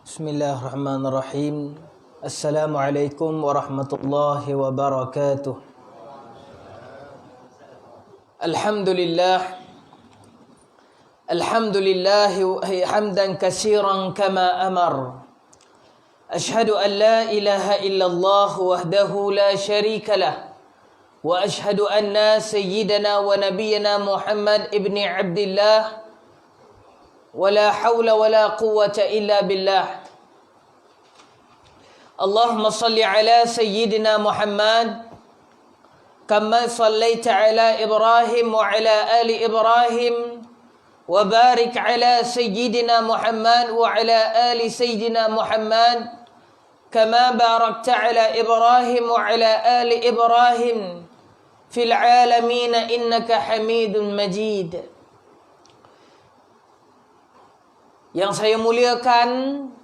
Bismillahirrahmanirrahim. Assalamualaikum warahmatullahi wabarakatuh. Alhamdulillah. Alhamdulillah hamdan katsiran kama amar. Ashhadu an la ilaha illallah wahdahu la syarika lah. Wa ashhadu anna sayyidana wa nabiyyana Muhammad ibni Abdillah. Wa la hawla wa la quwwata illa billah. Allahumma salli ala sayyidina Muhammad kama sallaita ala Ibrahim wa ala ali Ibrahim wa barik ala sayyidina Muhammad wa ala ali sayyidina Muhammad kama barakta ala Ibrahim wa ala ali Ibrahim fil alamin innaka Hamidun Majid. Yang saya muliakan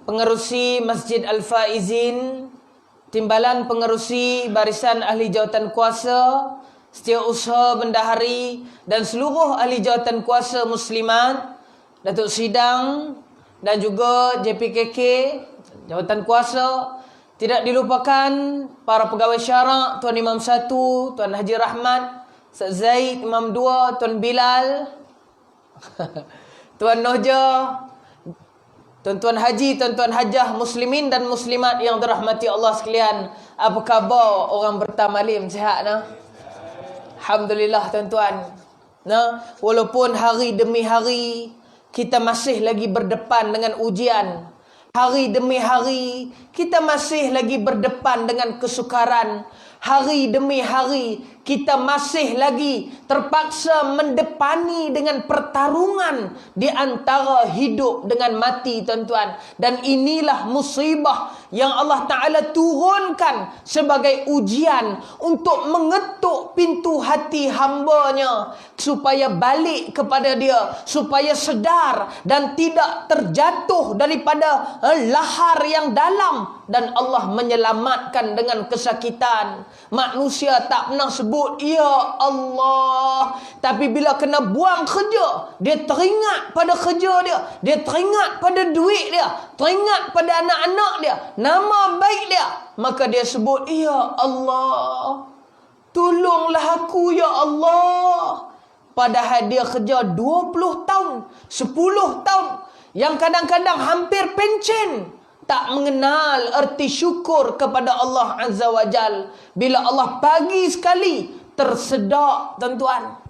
pengerusi Masjid Al-Faizin, timbalan pengerusi barisan ahli jawatan kuasa, setiausaha bendahari dan seluruh ahli jawatan kuasa muslimat, Datuk Sidang dan juga JPKK jawatan kuasa. Tidak dilupakan para pegawai syarak, Tuan Imam 1, Tuan Haji Rahmat, Ustaz Zaid, Imam 2, Tuan Bilal, Tuan Noja, tuan-tuan haji, tuan-tuan hajah, muslimin dan muslimat yang dirahmati Allah sekalian. Apa khabar orang bertamalim? Sihat nah? Alhamdulillah tuan-tuan. Nah, walaupun hari demi hari kita masih lagi berdepan dengan ujian. Hari demi hari kita masih lagi berdepan dengan kesukaran. Hari demi hari kita masih lagi terpaksa mendepani dengan pertarungan di antara hidup dengan mati tuan-tuan. Dan inilah musibah yang Allah Ta'ala turunkan sebagai ujian untuk mengetuk pintu hati hamba-Nya supaya balik kepada Dia, supaya sedar dan tidak terjatuh daripada lahar yang dalam. Dan Allah menyelamatkan dengan kesakitan. Manusia tak pernah sebut ya Allah, tapi bila kena buang kerja, dia teringat pada kerja dia, dia teringat pada duit dia, teringat pada anak-anak dia, nama baik dia, maka dia sebut ya Allah, tolonglah aku ya Allah. Padahal dia kerja 20 tahun, 10 tahun, yang kadang-kadang hampir pencen, tak mengenal erti syukur kepada Allah Azza wa Jal. Bila Allah pagi sekali tersedak tuan-tuan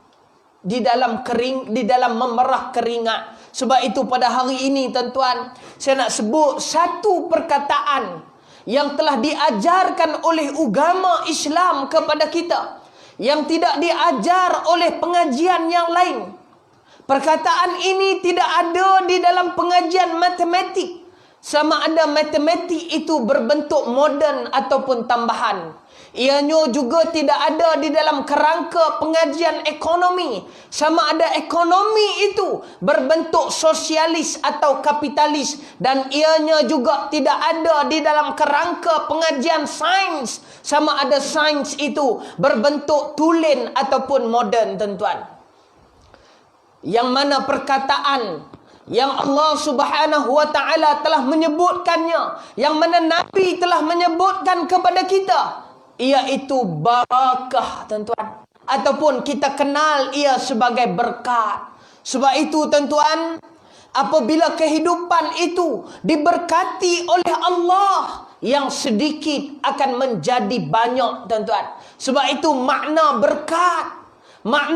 di dalam memerah keringat. Sebab itu pada hari ini tuan-tuan, saya nak sebut satu perkataan yang telah diajarkan oleh agama Islam kepada kita, yang tidak diajar oleh pengajian yang lain. Perkataan ini tidak ada di dalam pengajian matematik. Sama ada matematik itu berbentuk moden ataupun tambahan. Ianya juga tidak ada di dalam kerangka pengajian ekonomi. Sama ada ekonomi itu berbentuk sosialis atau kapitalis. Dan ianya juga tidak ada di dalam kerangka pengajian sains. Sama ada sains itu berbentuk tulen ataupun moden tuan-tuan. Yang mana perkataan yang Allah Subhanahu wa Ta'ala telah menyebutkannya, yang mana Nabi telah menyebutkan kepada kita, iaitu barakah tuan-tuan, ataupun kita kenal ia sebagai berkat. Sebab itu tuan-tuan, apabila kehidupan itu diberkati oleh Allah, yang sedikit akan menjadi banyak tuan-tuan. Sebab itu makna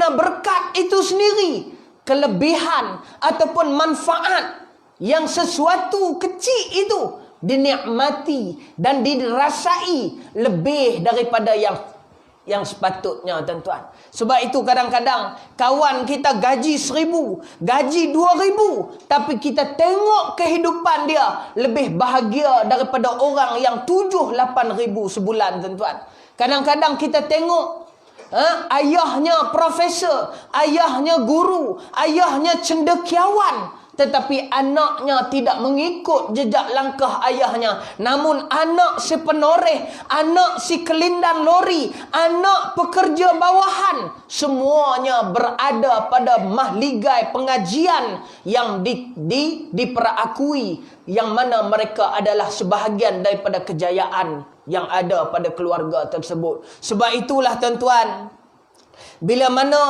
berkat itu sendiri kelebihan ataupun manfaat yang sesuatu kecil itu dinikmati dan dirasai lebih daripada yang sepatutnya tuan-tuan. Sebab itu kadang-kadang kawan kita gaji 1,000, gaji 2,000, tapi kita tengok kehidupan dia lebih bahagia daripada orang yang 7-8 ribu sebulan tuan-tuan. Kadang-kadang kita tengok ayahnya profesor, ayahnya guru, ayahnya cendekiawan, tetapi anaknya tidak mengikut jejak langkah ayahnya. Namun anak si penoreh, anak si kelindan lori, anak pekerja bawahan, semuanya berada pada mahligai pengajian yang diperakui, yang mana mereka adalah sebahagian daripada kejayaan yang ada pada keluarga tersebut. Sebab itulah tuan-tuan, bila mana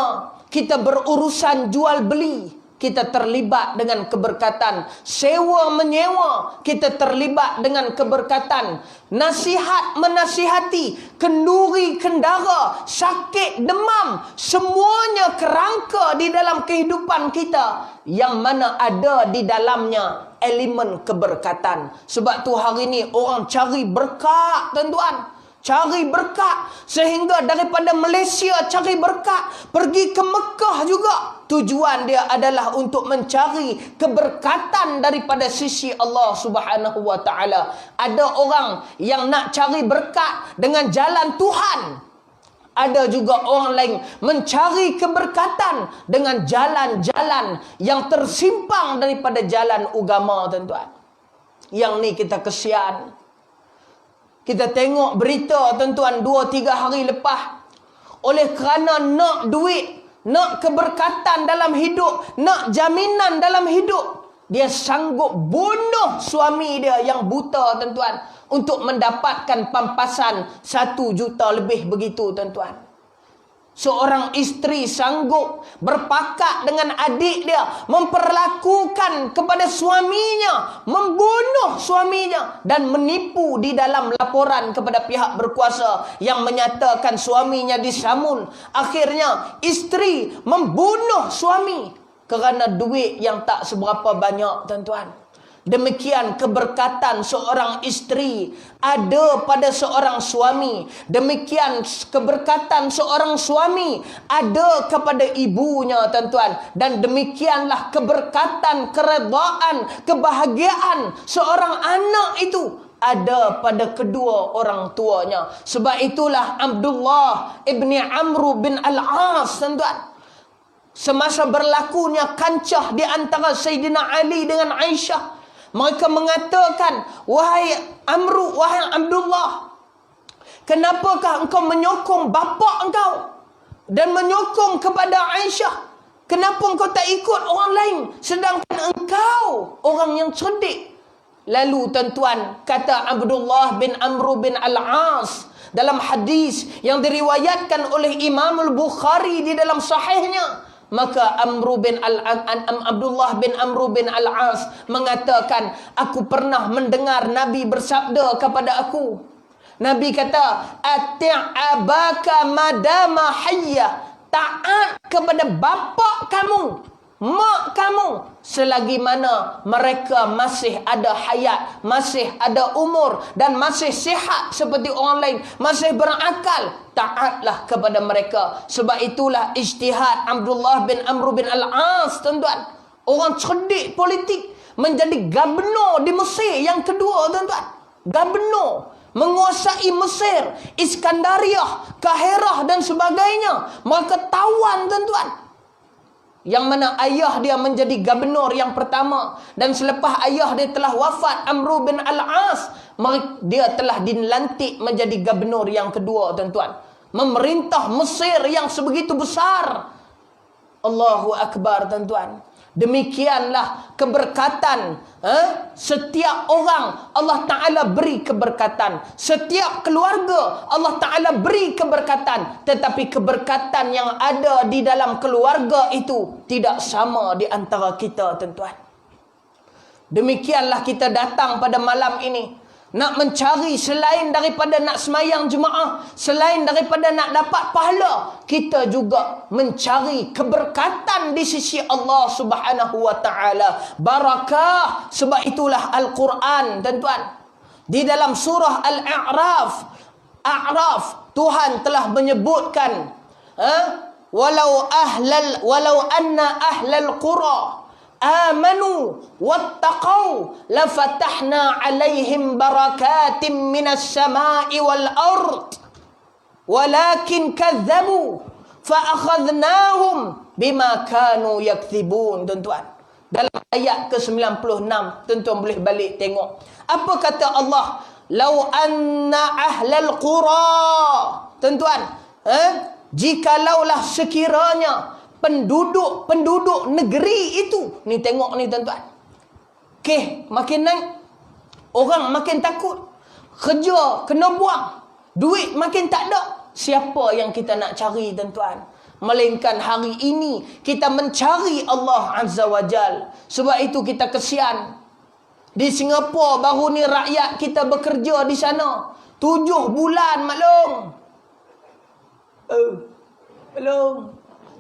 kita berurusan jual beli, kita terlibat dengan keberkatan. Sewa menyewa, kita terlibat dengan keberkatan. Nasihat menasihati, kenduri kendara, sakit demam, semuanya kerangka di dalam kehidupan kita, yang mana ada di dalamnya elemen keberkatan. Sebab tu hari ni orang cari berkat, tuan-tuan. Cari berkat, sehingga daripada Malaysia cari berkat, pergi ke Mekah juga. Tujuan dia adalah untuk mencari keberkatan daripada sisi Allah Subhanahu wa taala. Ada orang yang nak cari berkat dengan jalan Tuhan. Ada juga orang lain mencari keberkatan dengan jalan-jalan yang tersimpang daripada jalan agama, tuan-tuan. Yang ni kita kesian. Kita tengok berita, tuan-tuan, 2-3 hari lepas. Oleh kerana nak duit, nak keberkatan dalam hidup, nak jaminan dalam hidup, dia sanggup bunuh suami dia yang buta, tuan-tuan, untuk mendapatkan pampasan 1 juta lebih begitu, tuan-tuan. Seorang isteri sanggup berpakat dengan adik dia, memperlakukan kepada suaminya, membunuh suaminya, dan menipu di dalam laporan kepada pihak berkuasa yang menyatakan suaminya disamun. Akhirnya isteri membunuh suami kerana duit yang tak seberapa banyak, tuan-tuan. Demikian keberkatan seorang isteri ada pada seorang suami. Demikian keberkatan seorang suami ada kepada ibunya, tuan-tuan. Dan demikianlah keberkatan, keredaan, kebahagiaan seorang anak itu ada pada kedua orang tuanya. Sebab itulah Abdullah ibni Amr bin Al-As, tuan-tuan, semasa berlakunya kancah di antara Sayyidina Ali dengan Aisyah, mereka mengatakan, wahai Amru, wahai Abdullah, kenapakah engkau menyokong bapa engkau dan menyokong kepada Aisyah? Kenapa engkau tak ikut orang lain, sedangkan engkau orang yang cerdik? Lalu, tuan-tuan, kata Abdullah bin Amr bin Al-As dalam hadis yang diriwayatkan oleh Imam Al-Bukhari di dalam sahihnya, maka Abdullah bin Amr bin Al-As mengatakan, aku pernah mendengar Nabi bersabda kepada aku. Nabi kata, ati'abaka madama hayya, taat kepada bapa kamu, mak kamu, selagi mana mereka masih ada hayat, masih ada umur, dan masih sihat seperti orang lain, masih berakal, taatlah kepada mereka. Sebab itulah ijtihad Abdullah bin Amr bin Al-As, tuan-tuan, orang cerdik politik, menjadi gubernur di Mesir yang kedua, tuan-tuan. Gubernur, menguasai Mesir, Iskandariah, Kahirah dan sebagainya. Maka tawan, tuan-tuan, yang mana ayah dia menjadi gubernur yang pertama, dan selepas ayah dia telah wafat, Amr bin Al-As, dia telah dilantik menjadi gubernur yang kedua, tuan-tuan. Memerintah Mesir yang sebegitu besar. Allahu Akbar, tuan-tuan. Demikianlah keberkatan. Setiap orang Allah Ta'ala beri keberkatan. Setiap keluarga Allah Ta'ala beri keberkatan. Tetapi keberkatan yang ada di dalam keluarga itu tidak sama di antara kita, tuan-tuan. Demikianlah kita datang pada malam ini, nak mencari selain daripada nak semayang jemaah, selain daripada nak dapat pahala, kita juga mencari keberkatan di sisi Allah Subhanahu wa taala. Barakah. Sebab itulah Al-Quran, tuan-tuan, di dalam surah Al-A'raf, Tuhan telah menyebutkan, walau anna ahlal qura amanu wattaqau lafatahna alaihim barakatim minas samai wal ard walakin kadzabu fa akhadnahum bima kanu yakdzibun. Tuan-tuan, Dalam ayat ke-96, tuan-tuan boleh balik tengok. Apa kata Allah? Lau anna ahlal qura. Tuan-tuan, jikalaulah sekiranya penduduk negeri itu. Ni tengok ni tuan-tuan. Okey, makin naik, orang makin takut. Kerja kena buang. Duit makin tak ada. Siapa yang kita nak cari tuan-tuan? Melainkan hari ini kita mencari Allah Azza wa Jal. Sebab itu kita kesian. Di Singapura baru ni rakyat kita bekerja di sana 7 bulan maklum. Belum.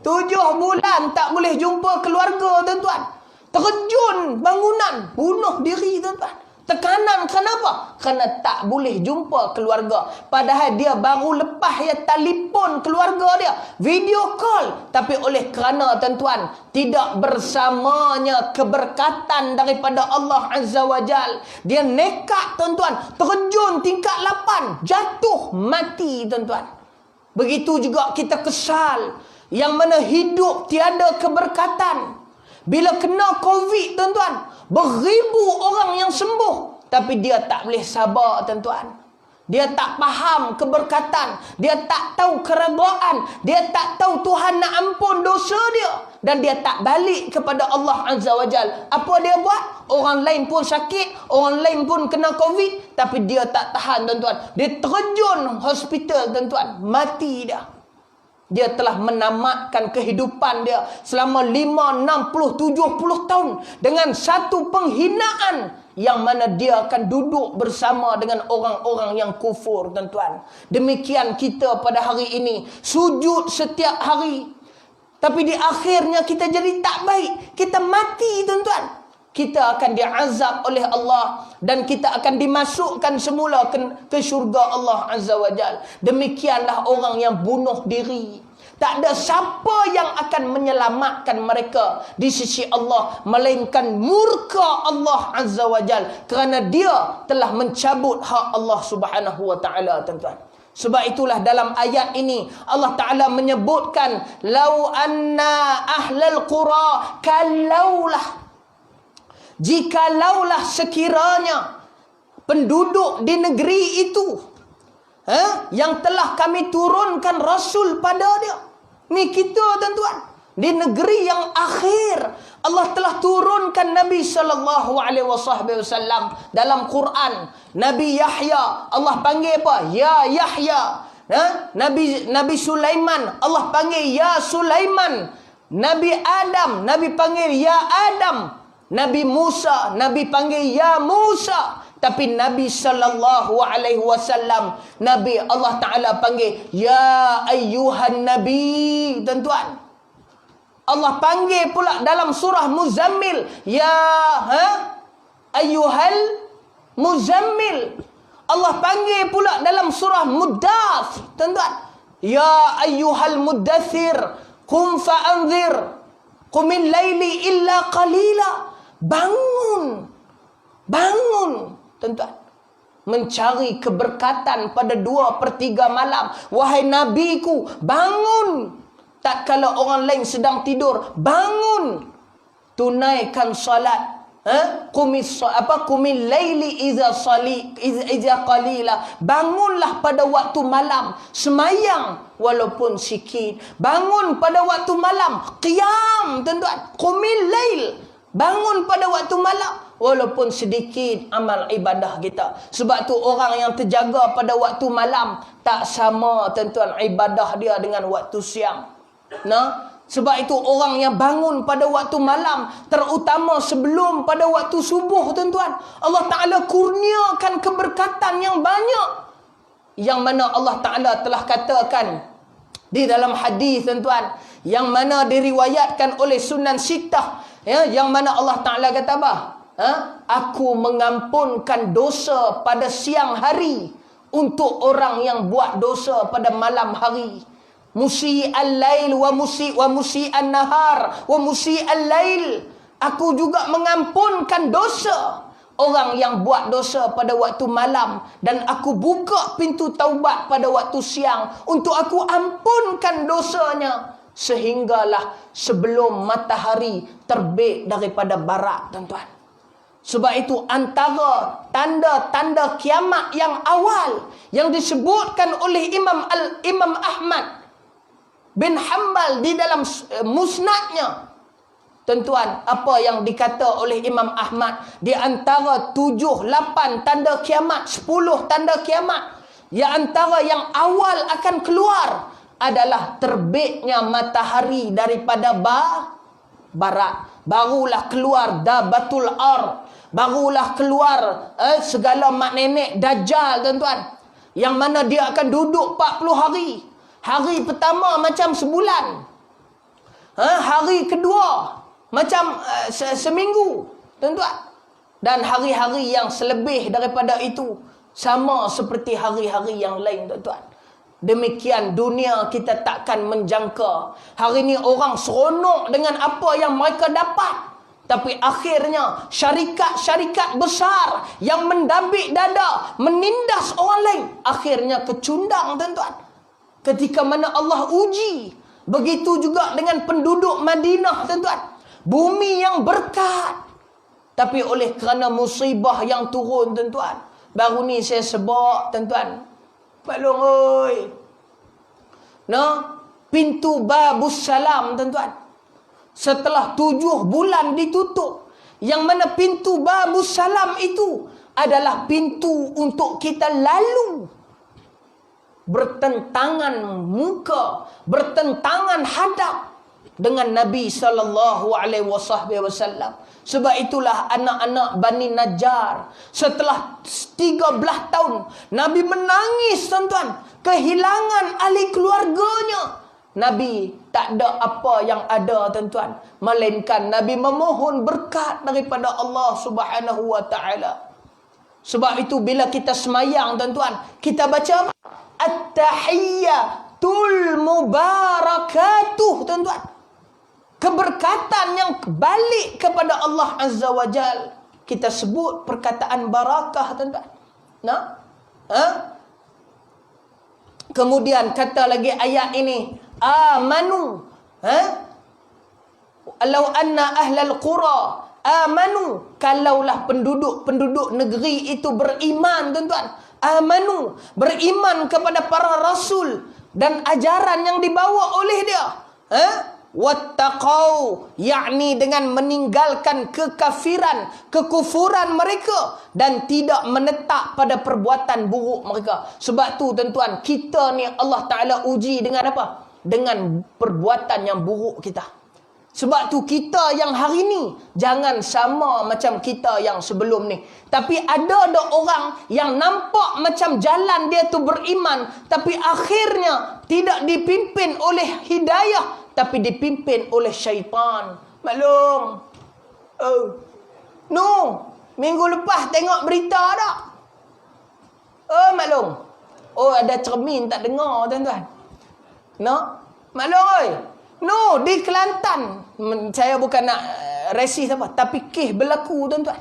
7 bulan tak boleh jumpa keluarga tuan-tuan. Terjun bangunan, bunuh diri tuan-tuan. Tekanan kenapa? Kerana tak boleh jumpa keluarga. Padahal dia baru lepas ya telefon keluarga dia, video call. Tapi oleh kerana tuan-tuan tidak bersamanya keberkatan daripada Allah Azza wa Jal, dia nekat tuan-tuan, terjun tingkat 8, jatuh mati tuan-tuan. Begitu juga kita kesal yang mana hidup tiada keberkatan. Bila kena COVID tuan-tuan, beribu orang yang sembuh, tapi dia tak boleh sabar tuan-tuan. Dia tak faham keberkatan, dia tak tahu keredaan, dia tak tahu Tuhan nak ampun dosa dia, dan dia tak balik kepada Allah Azza wa Jal. Apa dia buat? Orang lain pun sakit, orang lain pun kena COVID, tapi dia tak tahan tuan-tuan. Dia terjun hospital tuan-tuan, mati dah. Dia telah menamatkan kehidupan dia selama 5, 60, 70 tahun dengan satu penghinaan yang mana dia akan duduk bersama dengan orang-orang yang kufur tuan-tuan. Demikian kita pada hari ini, sujud setiap hari, tapi di akhirnya kita jadi tak baik, kita mati tuan-tuan. Kita akan diazab oleh Allah dan kita akan dimasukkan semula ke syurga Allah Azza wa Jal. Demikianlah orang yang bunuh diri. Tak ada siapa yang akan menyelamatkan mereka di sisi Allah melainkan murka Allah Azza wa Jal, kerana dia telah mencabut hak Allah Subhanahu wa taala tuan-tuan. Sebab itulah dalam ayat ini Allah Taala menyebutkan lau anna ahlal qura, kalaulah, jikalaulah sekiranya penduduk di negeri itu yang telah kami turunkan Rasul pada dia. Ni kita tuan-tuan, di negeri yang akhir Allah telah turunkan Nabi SAW dalam Quran. Nabi Yahya Allah panggil apa? Ya Yahya. Nabi Sulaiman Allah panggil Ya Sulaiman. Nabi Adam Nabi panggil Ya Adam. Nabi Musa Nabi panggil Ya Musa. Tapi Nabi SAW, Nabi Allah Ta'ala panggil Ya ayyuhan Nabi tuan-tuan. Allah panggil pula dalam surah Muzammil Ya ayyuhal Muzammil. Allah panggil pula dalam surah Muddath tuan-tuan, Ya ayyuhal Muddathir Qum fa'anzir Qumil laili illa qalila. Bangun tuan-tuan, mencari keberkatan pada 2/3 malam. Wahai Nabiku, bangun. Tak kala orang lain sedang tidur, bangun. Tunaikan salat. Qumil laili iza qalila. Bangunlah pada waktu malam, semayang walaupun sikit. Bangun pada waktu malam, qiyam tuan-tuan. Qumil lail, bangun pada waktu malam walaupun sedikit amal ibadah kita. Sebab tu orang yang terjaga pada waktu malam tak sama tuan-tuan ibadah dia dengan waktu siang. Sebab itu orang yang bangun pada waktu malam, terutama sebelum pada waktu subuh tuan-tuan, Allah Ta'ala kurniakan keberkatan yang banyak. Yang mana Allah Ta'ala telah katakan di dalam hadis tuan-tuan, yang mana diriwayatkan oleh Sunan Sittah, yang mana Allah Ta'ala kata apa? Aku mengampunkan dosa pada siang hari untuk orang yang buat dosa pada malam hari. Musi'al lail wa musi'an nahar wa musi'al lail. Aku juga mengampunkan dosa orang yang buat dosa pada waktu malam, dan aku buka pintu taubat pada waktu siang untuk aku ampunkan dosanya sehinggalah sebelum matahari terbit daripada barat, tuan-tuan. Sebab itu antara tanda-tanda kiamat yang awal yang disebutkan oleh Imam Ahmad bin Hanbal di dalam musnadnya, tuan-tuan, apa yang dikata oleh Imam Ahmad di antara 7, 8 tanda kiamat, 10 tanda kiamat, di antara yang awal akan keluar adalah terbitnya matahari daripada barat. Barulah keluar Dabatul Ard, barulah keluar segala mak nenek Dajjal, tuan-tuan, yang mana dia akan duduk 40 hari. Hari pertama macam sebulan, hari kedua macam seminggu, tuan-tuan. Dan hari-hari yang selebih daripada itu sama seperti hari-hari yang lain, tuan-tuan. Demikian dunia kita takkan menjangka. Hari ini orang seronok dengan apa yang mereka dapat, tapi akhirnya syarikat-syarikat besar yang mendabik dada, menindas orang lain, akhirnya kecundang, tuan-tuan. Ketika mana Allah uji. Begitu juga dengan penduduk Madinah, tuan-tuan. Bumi yang berkat, tapi oleh kerana musibah yang turun, tuan-tuan. Baru ni saya sebut, tuan-tuan, maklum oi, pintu Babus Salam, tuan-tuan, setelah 7 bulan ditutup, yang mana pintu Babus Salam itu adalah pintu untuk kita lalu bertentangan muka, bertentangan hadap dengan Nabi SAW. Sebab itulah anak-anak Bani Najjar, setelah 13 tahun Nabi menangis, tuan-tuan, kehilangan ahli keluarganya. Nabi tak ada apa yang ada, tuan-tuan, melainkan Nabi memohon berkat daripada Allah Subhanahu wa taala. Sebab itu bila kita semayang, tuan-tuan, kita baca At-tahiyyatul mubarakatuh, tuan-tuan. Keberkatan yang balik kepada Allah Azza wa Jal. Kita sebut perkataan barakah, tuan-tuan. Kemudian kata lagi ayat ini, amanu, alau anna ahlal qura amanu, kalaulah penduduk negeri itu beriman, tuan-tuan. Amanu, beriman kepada para rasul dan ajaran yang dibawa oleh dia. Wattaqau, yakni dengan meninggalkan kekafiran, kekufuran mereka dan tidak menetap pada perbuatan buruk mereka. Sebab tu, tuan-tuan, kita ni Allah Ta'ala uji dengan apa? Dengan perbuatan yang buruk kita. Sebab tu kita yang hari ni jangan sama macam kita yang sebelum ni. Tapi ada orang yang nampak macam jalan dia tu beriman, tapi akhirnya tidak dipimpin oleh hidayah, tapi dipimpin oleh syaitan. Maklum. Minggu lepas tengok berita tak? Maklum. Ada cermin tak dengar, tuan-tuan. Maklum oi. Di Kelantan. Saya bukan nak resis apa, tapi kes berlaku, tuan-tuan.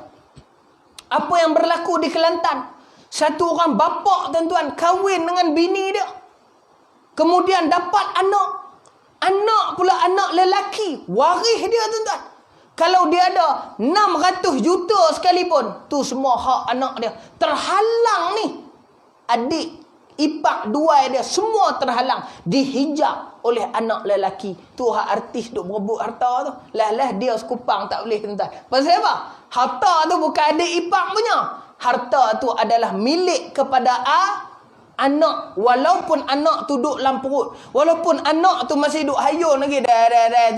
Apa yang berlaku di Kelantan? Satu orang bapa, tuan-tuan, kahwin dengan bini dia. Kemudian dapat anak. Anak pula anak lelaki, waris dia, tuan-tuan. Kalau dia ada 600 juta sekalipun, tu semua hak anak dia. Terhalang ni. Adik, ipar, dua dia, semua terhalang. Dihijab oleh anak lelaki. Tu hak artis duk berebut harta tu. Lah dia sekupang tak boleh, tuan-tuan. Pasal apa? Harta tu bukan adik ipar punya. Harta tu adalah milik kepada anak. Walaupun anak tu duduk dalam perut, walaupun anak tu masih duduk hayun lagi,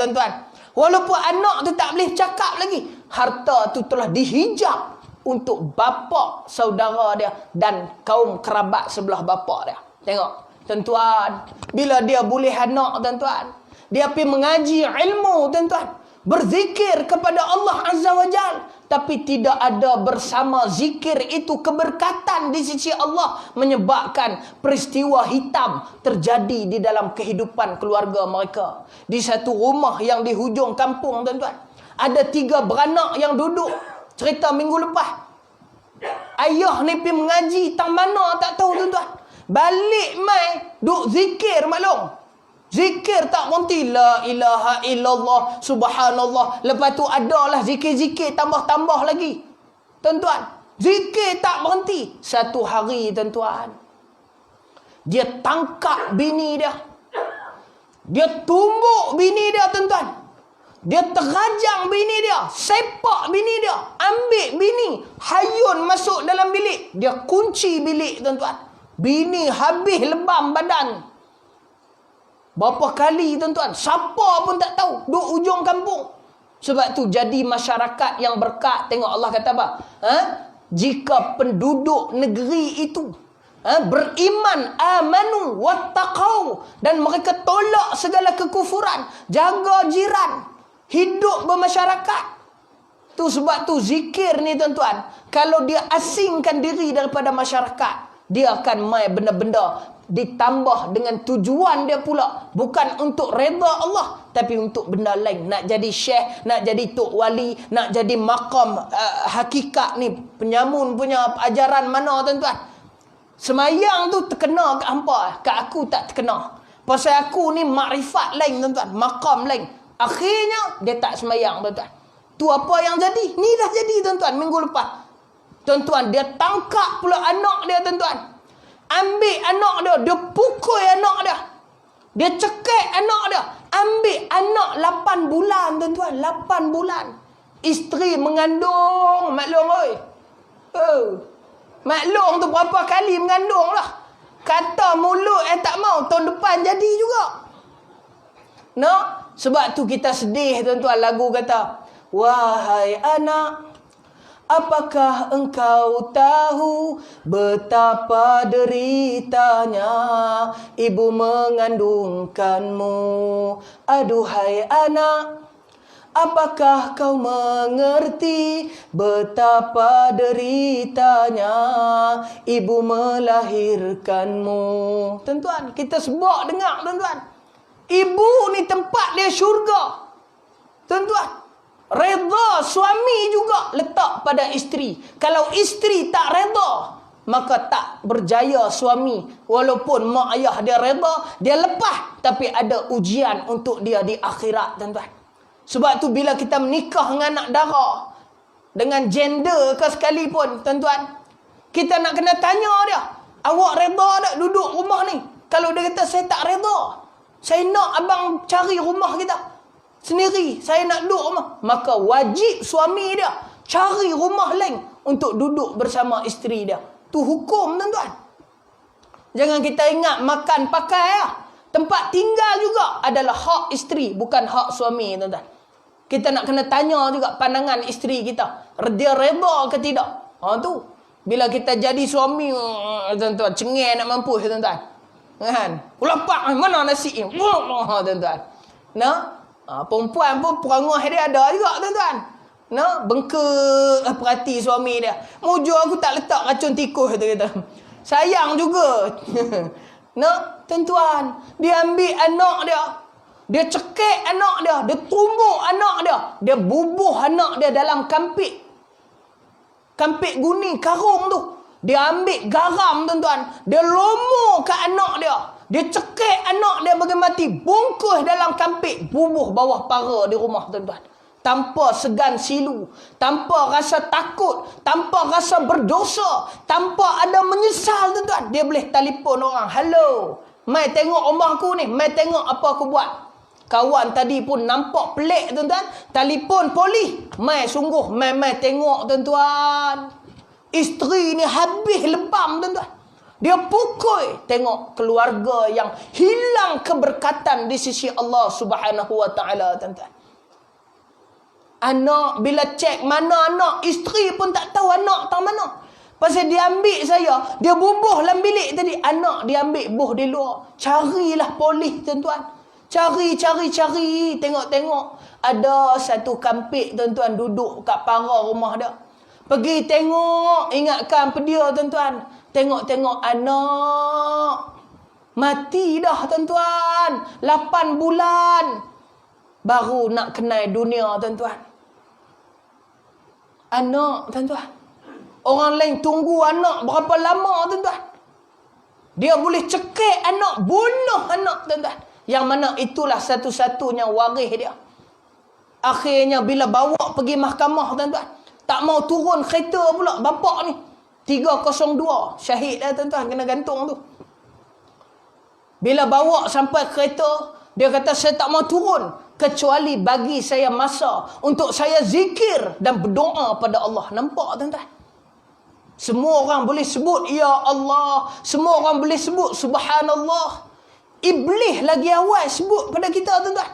tuan-tuan, walaupun anak tu tak boleh cakap lagi, harta tu telah dihijab untuk bapa saudara dia dan kaum kerabat sebelah bapa dia. Tengok, tuan-tuan, bila dia boleh anak, tuan-tuan, dia pergi mengaji ilmu, tuan-tuan, berzikir kepada Allah Azza wa Jal, tapi tidak ada bersama zikir itu keberkatan di sisi Allah, menyebabkan peristiwa hitam terjadi di dalam kehidupan keluarga mereka. Di satu rumah yang di hujung kampung, tuan-tuan, ada 3 beranak yang duduk. Cerita minggu lepas, ayah ni pergi mengaji tang mana tak tahu, tuan-tuan. Balik mai duk zikir, maklum. Zikir tak berhenti. La ilaha illallah, subhanallah. Lepas tu adalah zikir-zikir tambah-tambah lagi. Tuan-tuan, zikir tak berhenti. Satu hari, tuan-tuan, dia tangkap bini dia. Dia tumbuk bini dia, tuan-tuan. Dia terajang bini dia. Sepak bini dia. Ambil bini. Hayun masuk dalam bilik. Dia kunci bilik, tuan-tuan. Bini habis lebam badan. Berapa kali, tuan-tuan. Siapa pun tak tahu. Duk ujung kampung. Sebab tu jadi masyarakat yang berkat. Tengok Allah kata apa? Jika penduduk negeri itu beriman, amanu, wattaqau, dan mereka tolak segala kekufuran, jaga jiran, hidup bermasyarakat. Tu sebab tu zikir ni, tuan-tuan, kalau dia asingkan diri daripada masyarakat, dia akan mai benda-benda ditambah dengan tujuan dia pula, bukan untuk redha Allah, tapi untuk benda lain. Nak jadi syekh, nak jadi tok wali, nak jadi maqam hakikat ni, penyamun punya ajaran mana, tuan-tuan? Semayang tu terkena kat hampa, kat aku tak terkena. Pasal aku ni makrifat lain, tuan-tuan, maqam lain. Akhirnya dia tak semayang, tuan-tuan. Tu apa yang jadi? Ni dah jadi, tuan-tuan, minggu lepas. Tuan-tuan, dia tangkap pula anak dia, tuan-tuan. Ambil anak dia, dia pukul anak dia. Dia cekik anak dia. Ambil anak 8 bulan, tuan-tuan, 8 bulan. Isteri mengandung, maklum oi. Maklum tu berapa kali mengandung lah. Kata mulut tak mau, tahun depan jadi juga. No? Sebab tu kita sedih, tuan-tuan. Lagu kata, wahai anak, apakah engkau tahu betapa deritanya ibu mengandungkanmu? Aduhai anak, apakah kau mengerti betapa deritanya ibu melahirkanmu? Tuan-tuan, kita sebab dengar, tuan-tuan. Ibu ni tempat dia syurga. Tuan-tuan, redha suami juga letak pada isteri. Kalau isteri tak redha, maka tak berjaya suami. Walaupun mak ayah dia redha, dia lepas, tapi ada ujian untuk dia di akhirat, tuan-tuan. Sebab tu bila kita menikah dengan anak dara, dengan gender ke sekalipun, tuan-tuan, kita nak kena tanya dia, awak redha tak duduk rumah ni? Kalau dia kata saya tak redha, saya nak abang cari rumah kita sendiri, saya nak duduk rumah, maka wajib suami dia cari rumah lain untuk duduk bersama isteri dia. Tu hukum, tuan-tuan. Jangan kita ingat makan pakai lah. Tempat tinggal juga adalah hak isteri, bukan hak suami, tuan-tuan. Kita nak kena tanya juga pandangan isteri kita, dia redha ke tidak. Tu bila kita jadi suami, tuan-tuan, cengeng nak mampus, tuan-tuan. Kan? Lapak mana nasi ni? Tuan-tuan. Nah, perempuan pun perangai dia ada juga, tuan-tuan. Nah, bengkak perhati suami dia. Mujur aku tak letak racun tikus, kata. Sayang juga. Nah, tuan-tuan, dia ambil anak dia. Dia cekik anak dia, dia tumbuk anak dia, dia bubuh anak dia dalam kampik. Kampik guni, karung tu. Dia ambil garam, tuan-tuan. Dia lomor ke anak dia. Dia cekik anak dia bagi mati. Bungkus dalam kampik. Bubuh bawah para di rumah, tuan-tuan. Tanpa segan silu. Tanpa rasa takut. Tanpa rasa berdosa. Tanpa ada menyesal, tuan-tuan. Dia boleh telefon orang. Hello, mai tengok rumah aku ni. Mai tengok apa aku buat. Kawan tadi pun nampak pelik, tuan-tuan. Telefon polis. Mai sungguh. Mai tengok, tuan-tuan. Isteri ni habis lebam, tuan-tuan. Dia pukul. Tengok keluarga yang hilang keberkatan di sisi Allah Subhanahu wa ta'ala, tuan-tuan. Anak bila cek mana anak, isteri pun tak tahu anak tak mana. Pasal dia ambil saya, dia bubuh dalam bilik tadi, anak dia ambil buh di luar. Carilah polis, tuan-tuan. Cari. Tengok. Ada satu kampik, tuan-tuan, duduk kat pagar rumah dia. Pergi tengok, ingatkan pedia, tuan-tuan. Tengok anak mati dah, tuan-tuan. 8 bulan baru nak kenal dunia, tuan-tuan. Anak, tuan-tuan. Orang lain tunggu anak berapa lama, tuan-tuan. Dia boleh cekik anak, bunuh anak, tuan-tuan. Yang mana itulah satu-satunya waris dia. Akhirnya bila bawa pergi mahkamah tuan-tuan, tak mau turun kereta pula bapak ni. 302 syahid dah tuan-tuan, kena gantung tu. Bila bawa sampai kereta, dia kata saya tak mau turun kecuali bagi saya masa untuk saya zikir dan berdoa pada Allah. Nampak tuan-tuan? Semua orang boleh sebut ya Allah, semua orang boleh sebut subhanallah. Iblis lagi awal sebut pada kita tuan-tuan.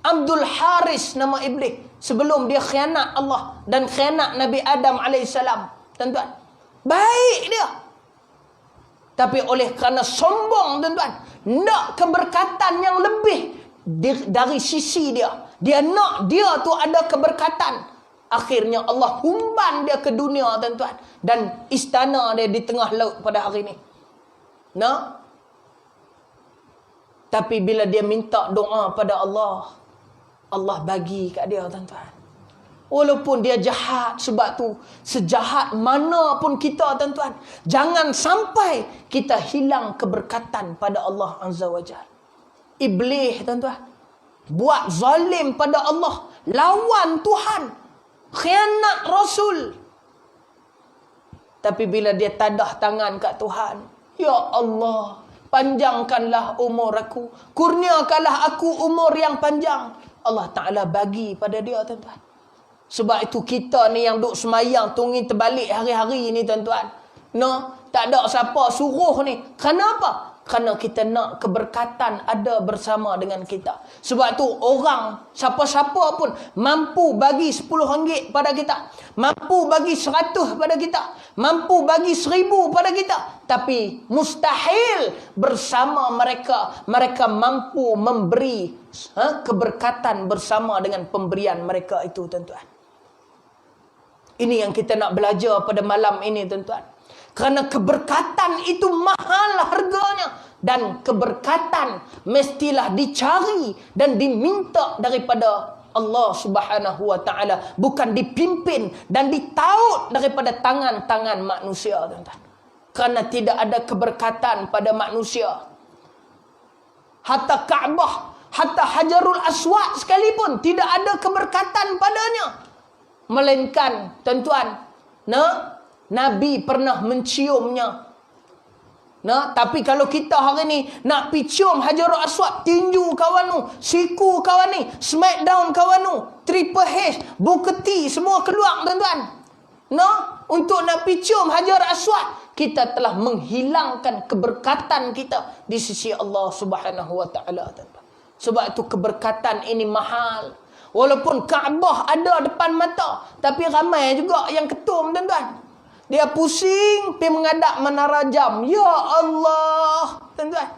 Abdul Haris nama iblis sebelum dia khianat Allah dan khianat Nabi Adam alaihissalam. Tuan-tuan, baik dia. Tapi oleh kerana sombong tuan-tuan, nak keberkatan yang lebih dari sisi dia. Dia nak dia tu ada keberkatan. Akhirnya Allah humban dia ke dunia tuan-tuan. Dan istana dia di tengah laut pada hari ini. Nak? Tapi bila dia minta doa pada Allah, Allah bagi kat dia tuan-tuan. Walaupun dia jahat, sebab tu sejahat mana pun kita tuan-tuan, jangan sampai kita hilang keberkatan pada Allah Azza wa Jalla. Iblis tuan-tuan buat zalim pada Allah, lawan Tuhan, khianat Rasul. Tapi bila dia tadah tangan kat Tuhan, ya Allah, panjangkanlah umur aku, kurniakanlah aku umur yang panjang. Allah Ta'ala bagi pada dia tuan-tuan. Sebab itu kita ni yang duk semayang tunggu terbalik hari-hari ni tuan-tuan, no, tak ada siapa suruh ni. Kenapa? Kerana kita nak keberkatan ada bersama dengan kita. Sebab tu orang, siapa-siapa pun mampu bagi RM10 pada kita, mampu bagi 100 pada kita, mampu bagi 1000 pada kita. Tapi mustahil bersama mereka, mereka mampu memberi keberkatan bersama dengan pemberian mereka itu tuan-tuan. Ini yang kita nak belajar pada malam ini tuan-tuan. Kerana keberkatan itu mahal harganya. Dan keberkatan mestilah dicari dan diminta daripada Allah Subhanahu wa ta'ala. Bukan dipimpin dan ditaut daripada tangan-tangan manusia tuan-tuan. Kerana tidak ada keberkatan pada manusia. Hatta Kaabah, hatta Hajarul Aswad sekalipun tidak ada keberkatan padanya. Melainkan tuan-tuan, Nabi pernah menciumnya. Tapi kalau kita hari ni nak pi cium Hajarul Aswad, tinju kawan tu, siku kawan ni, smackdown kawan tu, Triple H, Buketi semua keluar tuan-tuan. Untuk nak pi cium Hajarul Aswad, kita telah menghilangkan keberkatan kita di sisi Allah Subhanahu wa ta'ala tuan-tuan. Sebab itu keberkatan ini mahal. Walaupun Kaabah ada depan mata, tapi ramai juga yang ketum tuan-tuan. Dia pusing pergi menghadap menara jam. Ya Allah, tuan-tuan.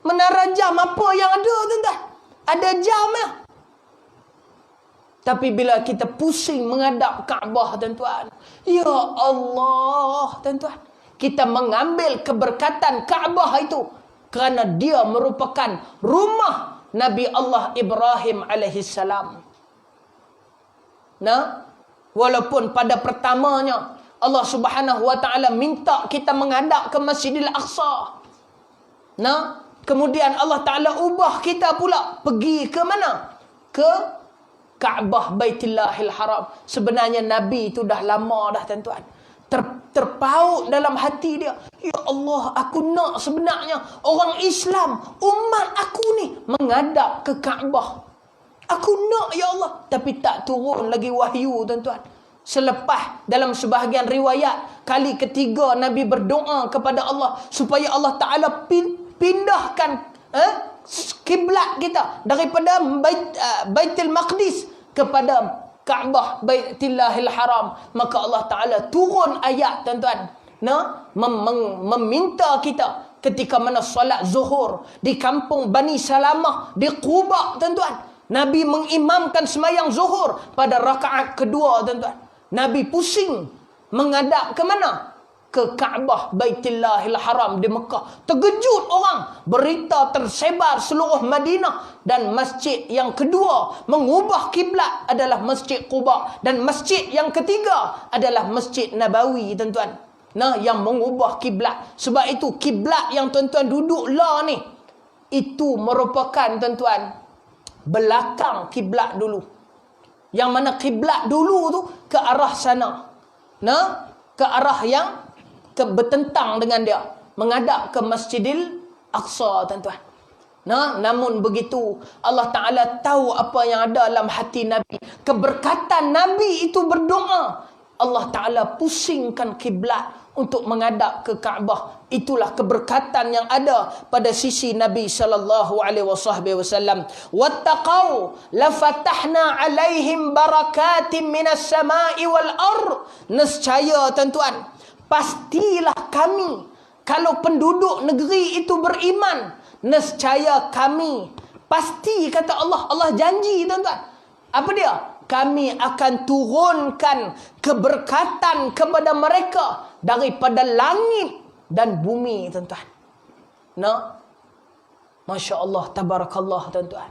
Menara jam apa yang ada tuan-tuan? Ada jam ya. Tapi bila kita pusing menghadap Kaabah tuan-tuan, ya Allah tuan-tuan, kita mengambil keberkatan Kaabah itu kerana dia merupakan rumah Nabi Allah Ibrahim alaihissalam. Walaupun pada pertamanya Allah Subhanahu wa ta'ala minta kita menghadap ke Masjidil Aqsa. Kemudian Allah Ta'ala ubah kita pula pergi ke mana? Ke Kaabah Baitillahil Haram. Sebenarnya Nabi itu dah lama dah tuan-tuan. Terpaut dalam hati dia. Ya Allah, aku nak sebenarnya orang Islam, umat aku ni menghadap ke Kaabah. Aku nak ya Allah. Tapi tak turun lagi wahyu tuan-tuan. Selepas dalam sebahagian riwayat, kali ketiga Nabi berdoa kepada Allah supaya Allah Ta'ala pindahkan kiblat kita daripada Baitul Maqdis kepada Kaabah Baitillahil Haram. Maka Allah Ta'ala turun ayat tuan-tuan, meminta kita ketika mana solat zuhur di kampung Bani Salamah di Quba tuan-tuan. Nabi mengimamkan semayang zuhur pada rakaat kedua tuan-tuan. Nabi pusing menghadap ke mana? Ke Kaabah Baitillahil Haram di Mekah. Terkejut orang. Berita tersebar seluruh Madinah. Dan masjid yang kedua mengubah kiblat adalah Masjid Quba. Dan masjid yang ketiga adalah Masjid Nabawi tuan-tuan. Yang mengubah kiblat. Sebab itu kiblat yang tuan-tuan duduk lah ni, itu merupakan tuan-tuan belakang kiblat dulu. Yang mana kiblat dulu tu ke arah sana. Nah, ke arah yang bertentang dengan dia, menghadap ke Masjidil Aqsa, tuan-tuan. Nah, namun begitu Allah Ta'ala tahu apa yang ada dalam hati Nabi. Keberkatan Nabi itu berdoa, Allah Ta'ala pusingkan kiblat untuk menghadap ke Kaabah. Itulah keberkatan yang ada pada sisi Nabi sallallahu alaihi wasallam. Wattaqau la fatahna alaihim barakatim minas sama'i wal ard. Nescaya tuan-tuan, pastilah kami, kalau penduduk negeri itu beriman, nescaya kami, pasti kata Allah, Allah janji tuan-tuan. Apa dia? Kami akan turunkan keberkatan kepada mereka daripada langit dan bumi, tuan-tuan. Nah, Masya Allah, tabarakallah, tuan-tuan.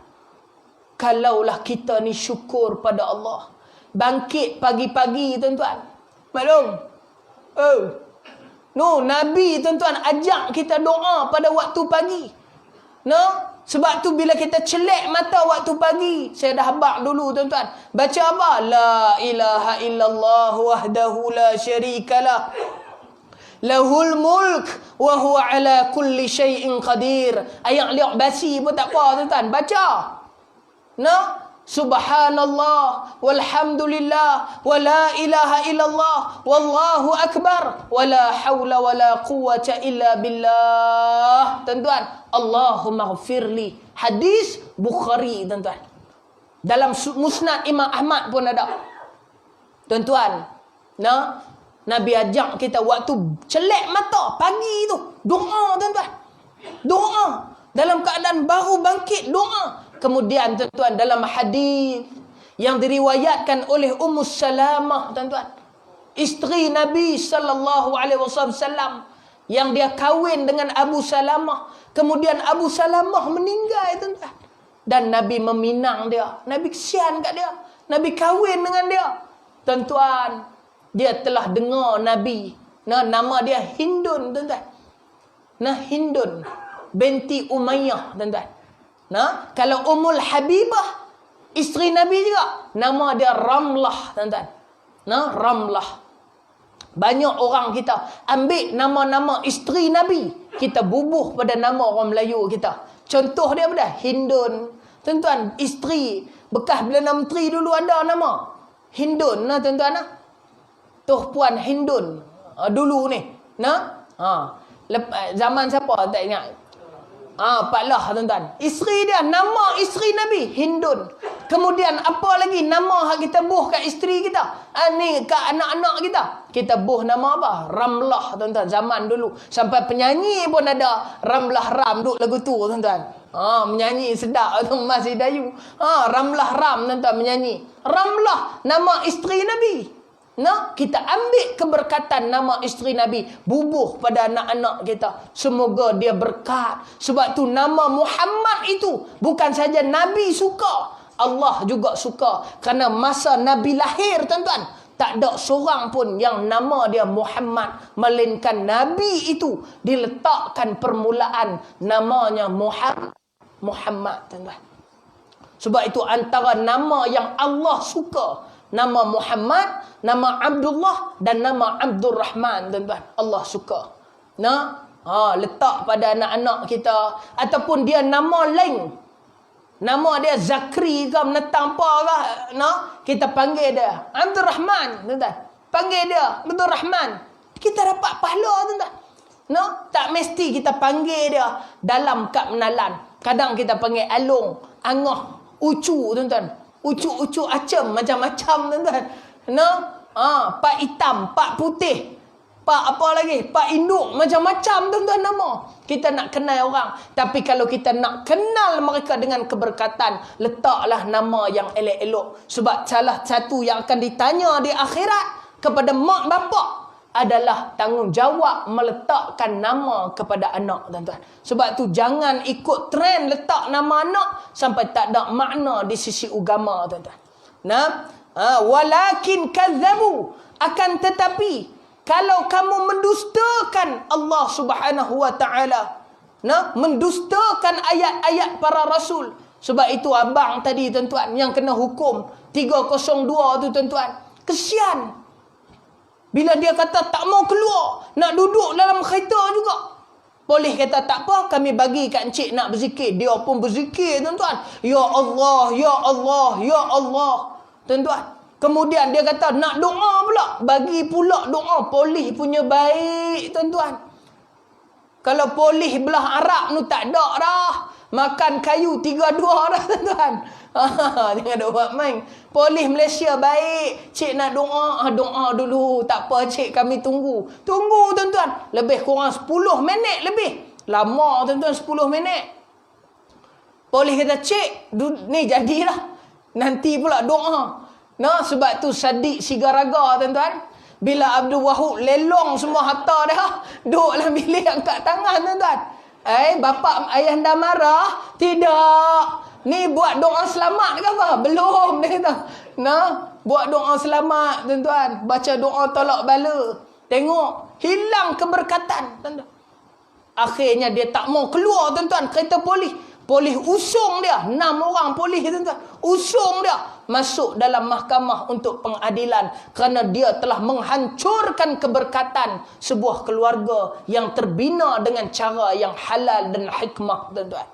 Kalaulah kita ni syukur pada Allah, bangkit pagi-pagi, tuan-tuan. Maklum? Oh, no, Nabi, tuan-tuan, ajak kita doa pada waktu pagi. No? Sebab tu bila kita celek mata waktu pagi, saya dah habaq dulu, tuan-tuan. Baca apa? La ilaha illallah wahdahu la syarikalah. Lahul mulk wa huwa ala kulli syai'in qadir. Ayat liak basi pun tak apa, tuan-tuan. Baca. No? Subhanallah walhamdulillah wa la ilaha illallah wallahu akbar wa la hawla wa la quwwata illa billah. Tuan-tuan, Allahumma ghafirli. Hadis Bukhari, tuan-tuan. Dalam Musnad Imam Ahmad pun ada. Tuan-tuan, nah, Nabi ajak kita waktu celek mata pagi tu, doa, tuan-tuan. Doa. Dalam keadaan baru bangkit, doa. Kemudian tuan-tuan, dalam hadis yang diriwayatkan oleh Ummu Salamah, tuan-tuan, isteri Nabi sallallahu alaihi wasallam, yang dia kahwin dengan Abu Salamah. Kemudian Abu Salamah meninggal, tuan-tuan. Dan Nabi meminang dia. Nabi kesian kat dia. Nabi kahwin dengan dia. Tuan-tuan, dia telah dengar Nabi. Nah, nama dia Hindun, tuan-tuan. Nah, Hindun binti Umayyah, tuan-tuan. Nah, kalau Ummul Habibah, isteri Nabi juga, nama dia Ramlah, tuan-tuan. Nah, Ramlah. Banyak orang kita ambil nama-nama isteri Nabi, kita bubuh pada nama orang Melayu kita. Contoh dia apa dah? Hindun. Tuan-tuan, isteri bekas Perdana Menteri dulu ada nama Hindun, nah, tuan-tuan. Nah. Tuh Puan Hindun. Dulu ni. Nah, zaman siapa tak ingat? Pak Lah, tuan-tuan. Isteri dia, nama isteri Nabi Hindun. Kemudian apa lagi nama yang kita buh kat isteri kita? Ni kat anak-anak kita. Kita buh nama apa? Ramlah, tuan-tuan. Zaman dulu. Sampai penyanyi pun ada Ramlah Ram duk lagu tu, tuan-tuan. Menyanyi sedap tu Mas Hidayu. Ramlah Ram, tuan-tuan, menyanyi. Ramlah nama isteri Nabi. Nah, kita ambil keberkatan nama isteri Nabi, bubuh pada anak-anak kita. Semoga dia berkat. Sebab tu nama Muhammad itu bukan saja Nabi suka, Allah juga suka. Kerana masa Nabi lahir, tuan-tuan, tak ada seorang pun yang nama dia Muhammad, melainkan Nabi itu diletakkan permulaan namanya Muhammad, tuan-tuan. Sebab itu antara nama yang Allah suka, nama Muhammad, nama Abdullah dan nama Abdul Rahman, tuan-tuan. Allah suka. Nah, letak pada anak-anak kita. Ataupun dia nama lain. Nama dia Zakri ke, menetang apa ke. Nah, kita panggil dia Abdul Rahman, tuan-tuan. Panggil dia Abdul Rahman. Kita dapat pahala, tuan-tuan. Nah, tak mesti kita panggil dia dalam kad menalan. Kadang kita panggil Along, Angah, Ucu, tuan-tuan. Ucuk-ucuk acam, macam-macam, tuan-tuan. Pak hitam, pak putih, pak apa lagi, pak induk, macam-macam, tuan-tuan, nama. Kita nak kenal orang. Tapi kalau kita nak kenal mereka dengan keberkatan, letaklah nama yang elok-elok. Sebab salah satu yang akan ditanya di akhirat kepada mak bapak adalah tanggungjawab meletakkan nama kepada anak, tuan-tuan. Sebab tu jangan ikut trend letak nama anak sampai tak ada makna di sisi agama, tuan-tuan. Nah, walakin kadzabu, akan tetapi kalau kamu mendustakan Allah Subhanahu wa taala, mendustakan ayat-ayat para rasul. Sebab itu abang tadi tuan-tuan yang kena hukum 302 tu tuan-tuan, kesian. Bila dia kata tak mau keluar, nak duduk dalam kereta juga. Polis kata tak apa, kami bagi kat encik nak berzikir. Dia pun berzikir tuan-tuan. Ya Allah, ya Allah, ya Allah. Tuan-tuan. Kemudian dia kata nak doa pula. Bagi pula doa. Polis punya baik tuan-tuan. Kalau polis belah Arab ni tak ada dah. Makan kayu 3-2 dah tuan-tuan. Jangan ada buat main. Polis Malaysia baik. Cik nak doa, doa dulu. Tak apa cik, kami tunggu. Tunggu tuan-tuan. Lebih kurang 10 minit lebih. Lama tuan-tuan 10 minit. Polis kata, cik, ni jadilah. Nanti pula doa. Sebab tu Sadiq Sigaraga tuan-tuan. Bila Abdul Wahab lelong semua harta dia, duduk dalam bilik angkat tangan tuan-tuan. Bapa ayah anda marah? Tidak. Ni buat doa selamat ke apa? Belum, dia kata. Buat doa selamat tuan-tuan. Baca doa tolak bala. Tengok, hilang keberkatan tuan-tuan. Akhirnya dia tak mau keluar tuan-tuan, kereta polis. Polis usung dia, 6 orang polis tuan-tuan. Usung dia masuk dalam mahkamah untuk pengadilan kerana dia telah menghancurkan keberkatan sebuah keluarga yang terbina dengan cara yang halal dan hikmah tuan-tuan.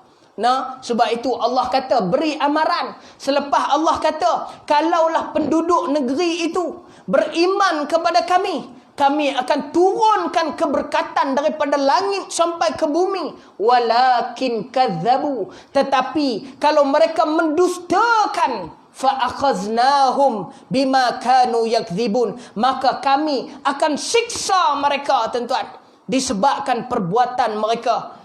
Sebab itu Allah kata beri amaran. Selepas Allah kata, kalaulah penduduk negeri itu beriman kepada kami, kami akan turunkan keberkatan daripada langit sampai ke bumi. Walakin kadzabu. Tetapi kalau mereka mendustakan, fa'akhaznahum bima kanu yakdzibun, maka kami akan siksa mereka tuan-tuan disebabkan perbuatan mereka,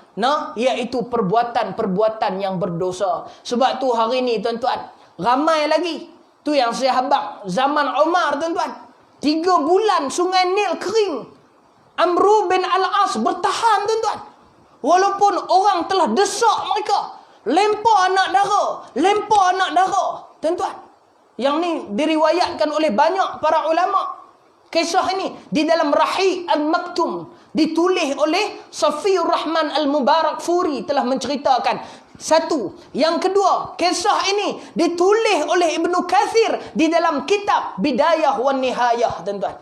iaitu perbuatan-perbuatan yang berdosa. Sebab tu hari ni tuan-tuan, ramai lagi tu yang saya habaq zaman Umar tuan-tuan. 3 bulan sungai Nil kering. Amru bin Al-As bertahan tuan-tuan. Walaupun orang telah desak mereka. Lempar anak dara. Tuan-tuan. Yang ni diriwayatkan oleh banyak para ulama. Kisah ini di dalam Rahi Al-Maktum. Ditulis oleh Safiur Rahman Al-Mubarak Furi telah menceritakan. Satu. Yang kedua, kisah ini ditulis oleh Ibnu Kathir di dalam kitab Bidayah wan Nihayah tuan-tuan.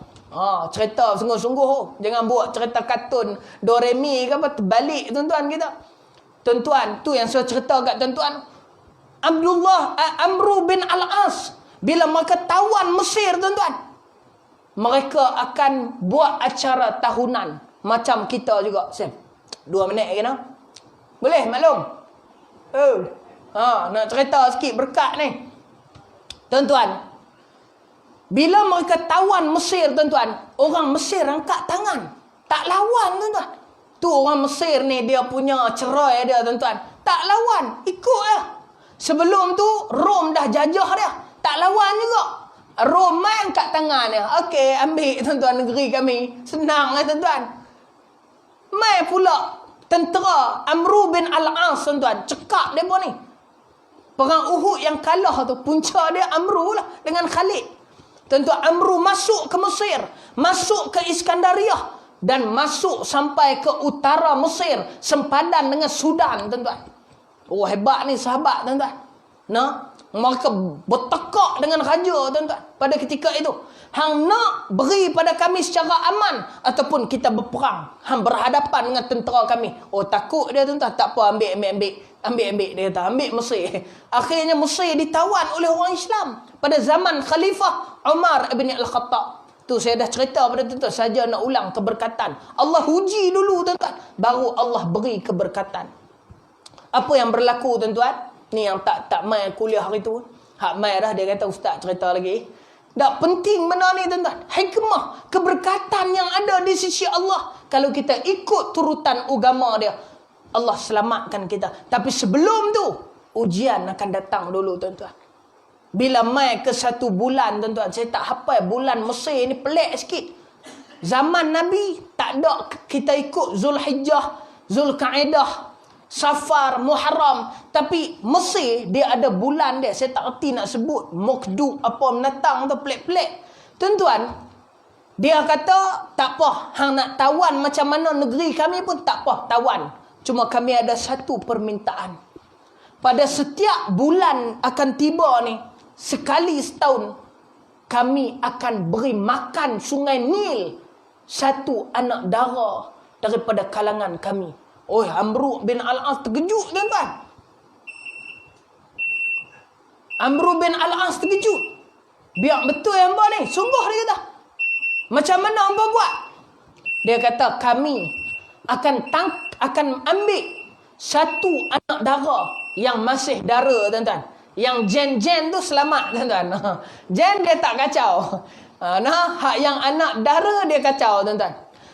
Cerita sungguh-sungguh. Jangan buat cerita kartun Doremi ke apa terbalik tuan-tuan kita. Tuan-tuan, tu yang saya cerita kat tuan-tuan. Amru bin Al-As bila mereka tawan Mesir tuan-tuan, mereka akan buat acara tahunan macam kita juga. Sam, 2 minit kena? Boleh maklum? Nak cerita sikit berkat ni. Tuan-tuan, bila mereka tawan Mesir tuan-tuan, orang Mesir angkat tangan. Tak lawan tuan-tuan. Tu orang Mesir ni dia punya cerai dia tuan-tuan. Tak lawan, ikut lah. Sebelum tu Rom dah jajah dia. Tak lawan juga. Rom main angkat tangan dia. Okey, ambil tuan-tuan negeri kami. Senang lah tuan-tuan. Mai pula tentera Amru bin Al-As tuan-tuan, cekak mereka ni. Perang Uhud yang kalah tu, punca dia Amru lah dengan Khalid. Tuan-tuan, Amru masuk ke Mesir, masuk ke Iskandariah dan masuk sampai ke utara Mesir, sempadan dengan Sudan tuan-tuan. Hebat ni sahabat tuan-tuan. Mereka bertekak dengan raja tuan-tuan pada ketika itu. Hang nak beri pada kami secara aman ataupun kita berperang. Hang berhadapan dengan tentera kami. Takut dia tuan-tuan. Tak apa, ambil dia kata. Ambil Mesir. Akhirnya Mesir ditawan oleh orang Islam pada zaman Khalifah Umar bin Al-Khattab. Tu saya dah cerita pada tuan-tuan. Saja nak ulang keberkatan. Allah uji dulu tuan-tuan, baru Allah beri keberkatan. Apa yang berlaku tuan-tuan? Ni yang tak mai kuliah hari tu. Hak mai dah, dia kata ustaz cerita lagi. Tak penting benda ni tuan-tuan. Hikmah, keberkatan yang ada di sisi Allah. Kalau kita ikut turutan agama dia, Allah selamatkan kita. Tapi sebelum tu, ujian akan datang dulu tuan-tuan. Bila mai ke 1 bulan tuan-tuan, saya tak hafal bulan Mesir ni, pelik sikit. Zaman Nabi tak ada kita ikut Zulhijjah, Zulkaidah, Safar, Muharram. Tapi Mesir dia ada bulan dia. Saya tak erti nak sebut. Mokdu apa menatang tu, pelik-pelik. Tuan-tuan, dia kata tak apa, hang nak tawan macam mana negeri kami pun tak apa, tawan. Cuma kami ada satu permintaan. Pada setiap bulan akan tiba ni, sekali setahun, kami akan beri makan sungai Nil satu anak dara daripada kalangan kami. Oh, Amru bin Al-As terkejut, tuan-tuan. Amru bin Al-As terkejut. Biar betul hamba ni, sungguh dia kata. Macam mana hamba buat? Dia kata, kami akan ambil satu anak dara yang masih dara, tuan-tuan. Yang jen-jen tu selamat, tuan-tuan. Jen dia tak kacau. Hak yang anak dara dia kacau, tuan-tuan.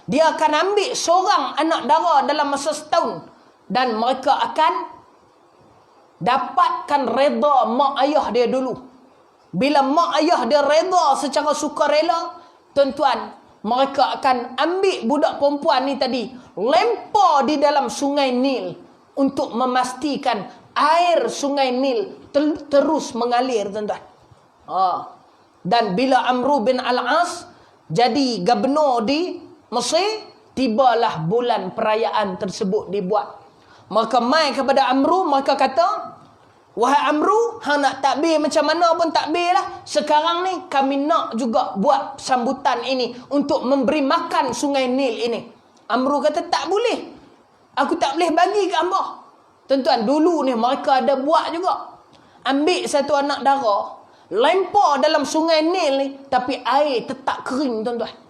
Dia akan ambil seorang anak dara dalam masa setahun. Dan mereka akan dapatkan reda mak ayah dia dulu. Bila mak ayah dia reda secara sukarela, tuan-tuan, mereka akan ambil budak perempuan ni tadi, lempar di dalam sungai Nil untuk memastikan air sungai Nil terus mengalir, tuan-tuan. Dan bila Amru bin Al-As jadi gubernur di Mesir, tibalah bulan perayaan tersebut dibuat. Maka mai kepada Amru, maka kata, wahai Amru, hang nak takbir macam mana pun takbir lah. Sekarang ni kami nak juga buat sambutan ini untuk memberi makan sungai Nil ini. Amru kata, tak boleh. Aku tak boleh bagi ke hamba. Tuan-tuan, dulu ni mereka ada buat juga. Ambil satu anak dara, lempar dalam sungai Nil ni, tapi air tetap kering, tuan-tuan.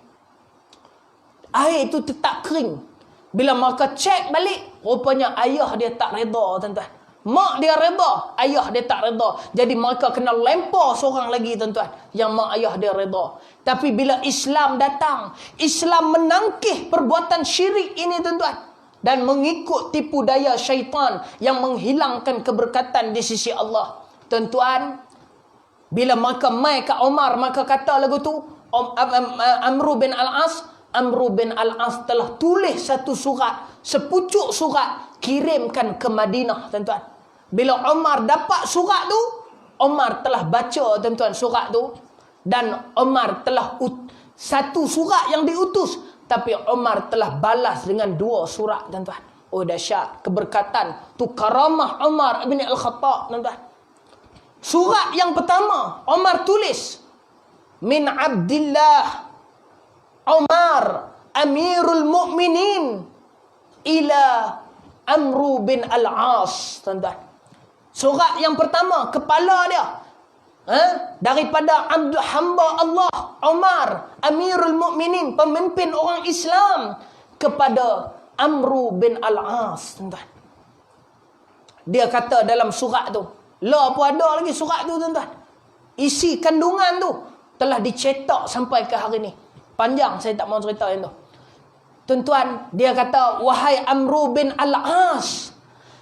Air tu tetap kering. Bila mereka cek balik, rupanya ayah dia tak reda, tuan-tuan. Mak dia reda, ayah dia tak reda. Jadi mereka kena lempar seorang lagi, tuan-tuan, yang mak ayah dia reda. Tapi bila Islam datang, Islam menangkih perbuatan syirik ini, tuan-tuan, dan mengikut tipu daya syaitan yang menghilangkan keberkatan di sisi Allah. Tuan-tuan, bila mereka mai ke Umar, maka kata lagu tu, Amru bin Al-As telah tulis satu surat, sepucuk surat, kirimkan ke Madinah, tuan-tuan. Bila Umar dapat surat tu, Umar telah baca, tuan-tuan, surat tu. Dan Umar telah satu surat yang diutus, tapi Umar telah balas dengan 2 surat, tuan-tuan. Oh, dahsyat keberkatan tu, karamah Umar bin Al-Khattab, tuan-tuan. Surat yang pertama Umar tulis, min Abdillah Umar Amirul Mukminin ila Amru bin Al-As, tuan-tuan. Surat yang pertama, kepala dia, daripada hamba Allah Umar Amirul Mukminin, pemimpin orang Islam, kepada Amru bin Al-As, tuan-tuan. Dia kata dalam surat tu, lah pun ada lagi surat tu, tuan-tuan. Isi kandungan tu telah dicetak sampai ke hari ni. Panjang, saya tak mau cerita yang tu. Tuan-tuan, dia kata, wahai Amru bin Al-As,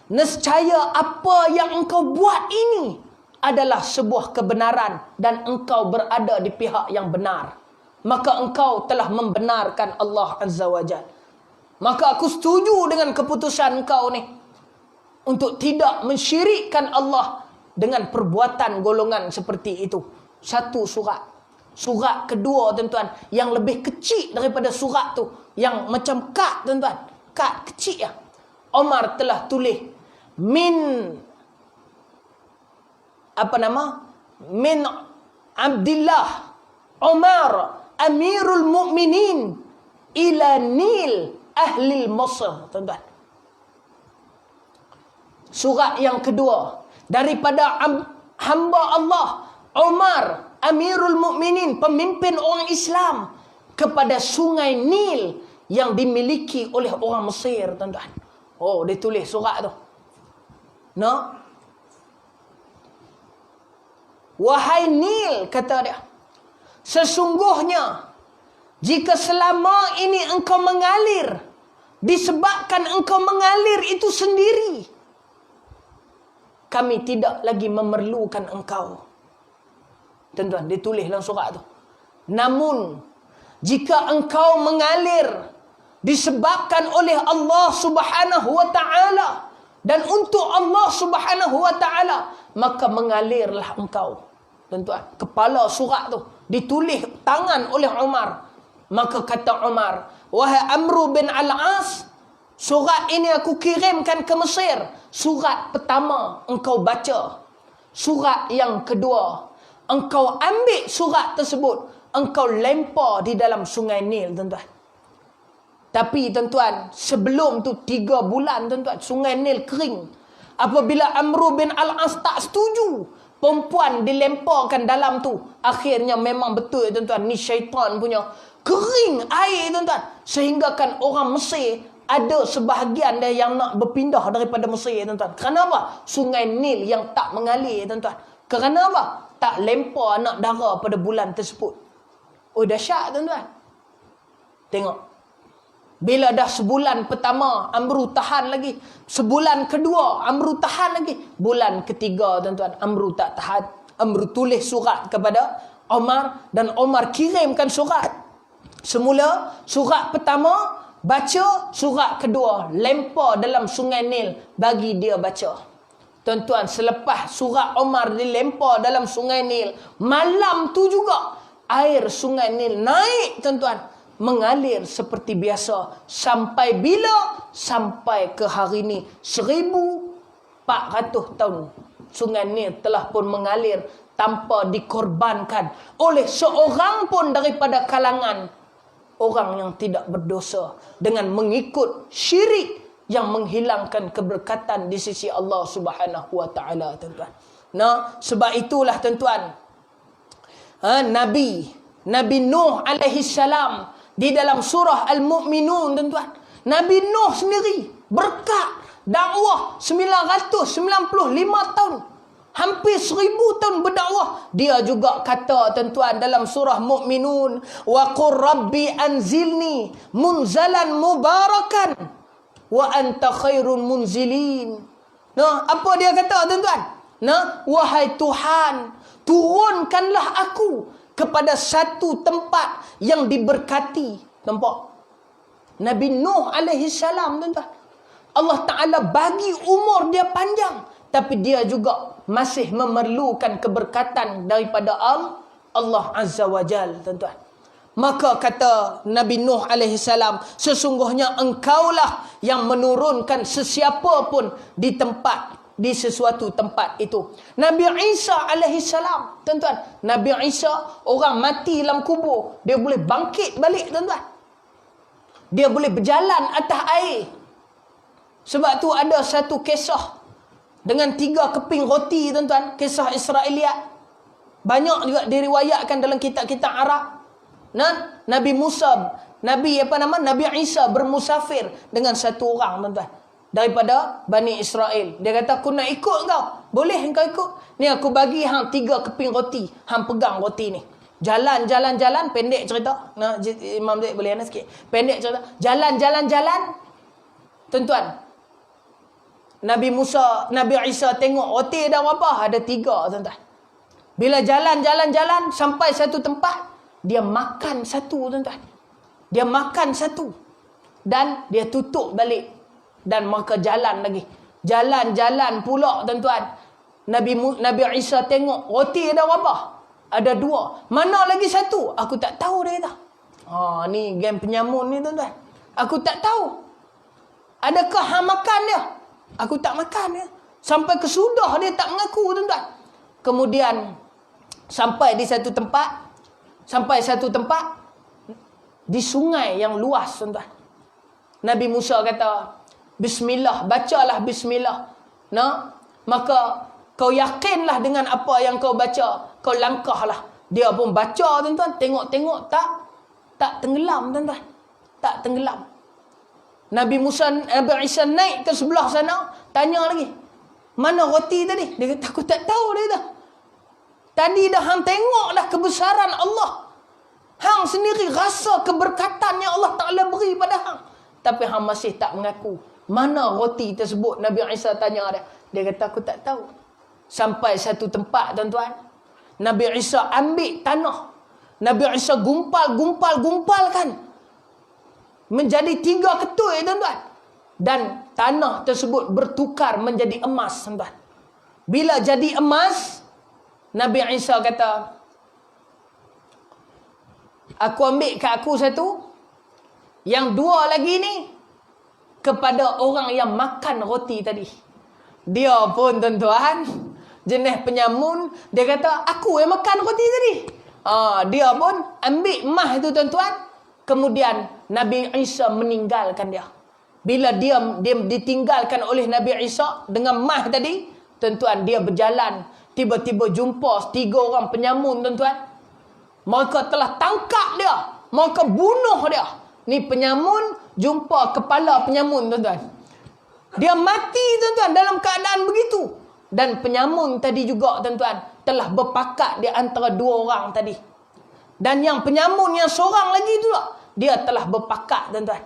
nescaya apa yang engkau buat ini adalah sebuah kebenaran dan engkau berada di pihak yang benar. Maka engkau telah membenarkan Allah Azza wa Jalla. Maka aku setuju dengan keputusan engkau ni untuk tidak mensyirikkan Allah dengan perbuatan golongan seperti itu. Satu surat. Surat kedua, tuan-tuan, yang lebih kecil daripada surat tu, yang macam kad, tuan-tuan, kad kecil ya. Umar telah tulis min Abdillah Umar Amirul Mukminin ila Nil Ahli Mesir, tuan-tuan. Surat yang kedua daripada hamba Allah Umar Amirul Mukminin, pemimpin orang Islam, kepada sungai Nil yang dimiliki oleh orang Mesir, tuan-tuan. Oh, dia tulis surat tu. No? Wahai Nil, kata dia, sesungguhnya jika selama ini engkau mengalir, disebabkan engkau mengalir itu sendiri, kami tidak lagi memerlukan engkau. Tuan-tuan, dia tulis dalam surat tu. Namun, jika engkau mengalir disebabkan oleh Allah Subhanahu wa ta'ala dan untuk Allah Subhanahu wa ta'ala, maka mengalirlah engkau. Tuan-tuan, kepala surat tu ditulis tangan oleh Umar. Maka kata Umar, wahai Amru bin Al-As, Surat ini aku kirimkan ke Mesir. Surat pertama engkau baca. Surat yang kedua, engkau ambil surat tersebut, engkau lempar di dalam sungai Nil, tuan-tuan. Tapi tuan-tuan, sebelum tu 3 bulan tuan-tuan, sungai Nil kering. Apabila Amru bin Al-As tak setuju, perempuan dilemparkan dalam tu. Akhirnya memang betul tuan-tuan, ni syaitan punya. Kering air tuan-tuan. Sehingga kan orang Mesir, ada sebahagian dia yang nak berpindah daripada Mesir tuan-tuan. Kerana apa? Sungai Nil yang tak mengalir tuan-tuan. Kerana apa? Tak lempar anak dara pada bulan tersebut. Oh dahsyat tuan-tuan. Tengok. Bila dah sebulan pertama, Amru tahan lagi. Sebulan kedua, Amru tahan lagi. Bulan ketiga tuan-tuan, Amru tak tahan. Amru tulis surat kepada Omar. Dan Omar kirimkan surat. Semula, surat pertama, baca. Surat kedua, lempar dalam sungai Nil. Bagi dia baca. Tuan-tuan, selepas surat Omar dilempar dalam sungai Nil, malam tu juga, air sungai Nil naik tuan-tuan. Mengalir seperti biasa. Sampai bila? Sampai ke hari ini 1400 tahun. Sungai Nil telah pun mengalir tanpa dikorbankan oleh seorang pun daripada kalangan orang yang tidak berdosa. Dengan mengikut syirik yang menghilangkan keberkatan di sisi Allah Subhanahu wa taala, tuan-tuan. Nah, sebab itulah tuan-tuan, Nabi Nuh alaihi salam di dalam surah Al-Mu'minun tuan-tuan, Nabi Nuh sendiri berkat dakwah 995 tahun, hampir 1000 tahun berdakwah. Dia juga kata tuan-tuan dalam surah Mu'minun, wa qur rabbi anzilni munzalan mubarakan wa anta khairun munzilin. Nah, apa dia kata tuan-tuan? Nah, wahai Tuhan, turunkanlah aku kepada satu tempat yang diberkati. Nampak? Nabi Nuh alaihi salam tuan-tuan, Allah Ta'ala bagi umur dia panjang, tapi dia juga masih memerlukan keberkatan daripada Allah Azza wa Jal, tuan-tuan. Maka kata Nabi Nuh alaihi salam, sesungguhnya engkaulah yang menurunkan sesiapa pun di sesuatu tempat itu. Nabi Isa alaihi salam, tuan-tuan, Nabi Isa orang mati dalam kubur, dia boleh bangkit balik tuan-tuan. Dia boleh berjalan atas air. Sebab tu ada satu kisah dengan 3 keping roti tuan-tuan, kisah Israeliat. Banyak juga diriwayatkan dalam kitab-kitab Arab. Nah, Nabi Isa bermusafir dengan satu orang tuan-tuan, daripada Bani Israel. Dia kata, aku nak ikut kau. Boleh engkau ikut. Ni aku bagi hang 3 keping roti. Hang pegang roti ni. Jalan. Pendek cerita. Nah, Imam Zaid boleh anak sikit. Pendek cerita. Jalan. Tuan-tuan, Nabi Isa tengok roti dah berapa? Ada 3 tuan-tuan. Bila jalan. Sampai satu tempat, dia makan satu tuan-tuan. Dia makan satu. Dan dia tutup balik. Dan maka jalan lagi. Jalan pula tuan-tuan. Nabi Isa tengok roti ada berapa? Ada 2. Mana lagi satu? Aku tak tahu dia kata. Ni game penyamun ni tuan-tuan. Aku tak tahu. Adakah hang makan dia? Aku tak makan dia. Sampai kesudah dia tak mengaku tuan-tuan. Kemudian sampai satu tempat di sungai yang luas tuan-tuan. Nabi Musa kata, Bismillah, bacalah Bismillah. Nah, maka kau yakinlah dengan apa yang kau baca. Kau langkahlah. Dia pun baca tuan-tuan. Tengok tak tenggelam tuan-tuan. Tak tenggelam. Nabi Isa naik ke sebelah sana. Tanya lagi, mana roti tadi? Dia kata, aku tak tahu dia kata. Tadi dah hang tengok dah kebesaran Allah. Hang sendiri rasa keberkatan yang Allah Ta'ala beri pada hang. Tapi hang masih tak mengaku. Mana roti tersebut? Nabi Isa tanya dia. Dia kata, aku tak tahu. Sampai satu tempat tuan-tuan, Nabi Isa ambil tanah. Nabi Isa gumpalkan. Menjadi 3 ketui tuan-tuan. Dan tanah tersebut bertukar menjadi emas tuan-tuan. Bila jadi emas, Nabi Isa kata, aku ambil kat aku satu. Yang 2 lagi ni, kepada orang yang makan roti tadi. Dia pun tuan-tuan, jenis penyamun, dia kata, aku yang makan roti tadi. Dia pun ambil mah itu tuan-tuan. Kemudian Nabi Isa meninggalkan dia. Bila dia ditinggalkan oleh Nabi Isa dengan mah tadi, tuan-tuan, dia berjalan. Tiba-tiba jumpa 3 orang penyamun tuan-tuan. Mereka telah tangkap dia. Mereka bunuh dia. Ni penyamun jumpa kepala penyamun tuan-tuan. Dia mati tuan-tuan dalam keadaan begitu. Dan penyamun tadi juga tuan-tuan telah berpakat di antara 2 orang tadi. Dan yang penyamun yang seorang lagi tu lah, dia telah berpakat tuan-tuan.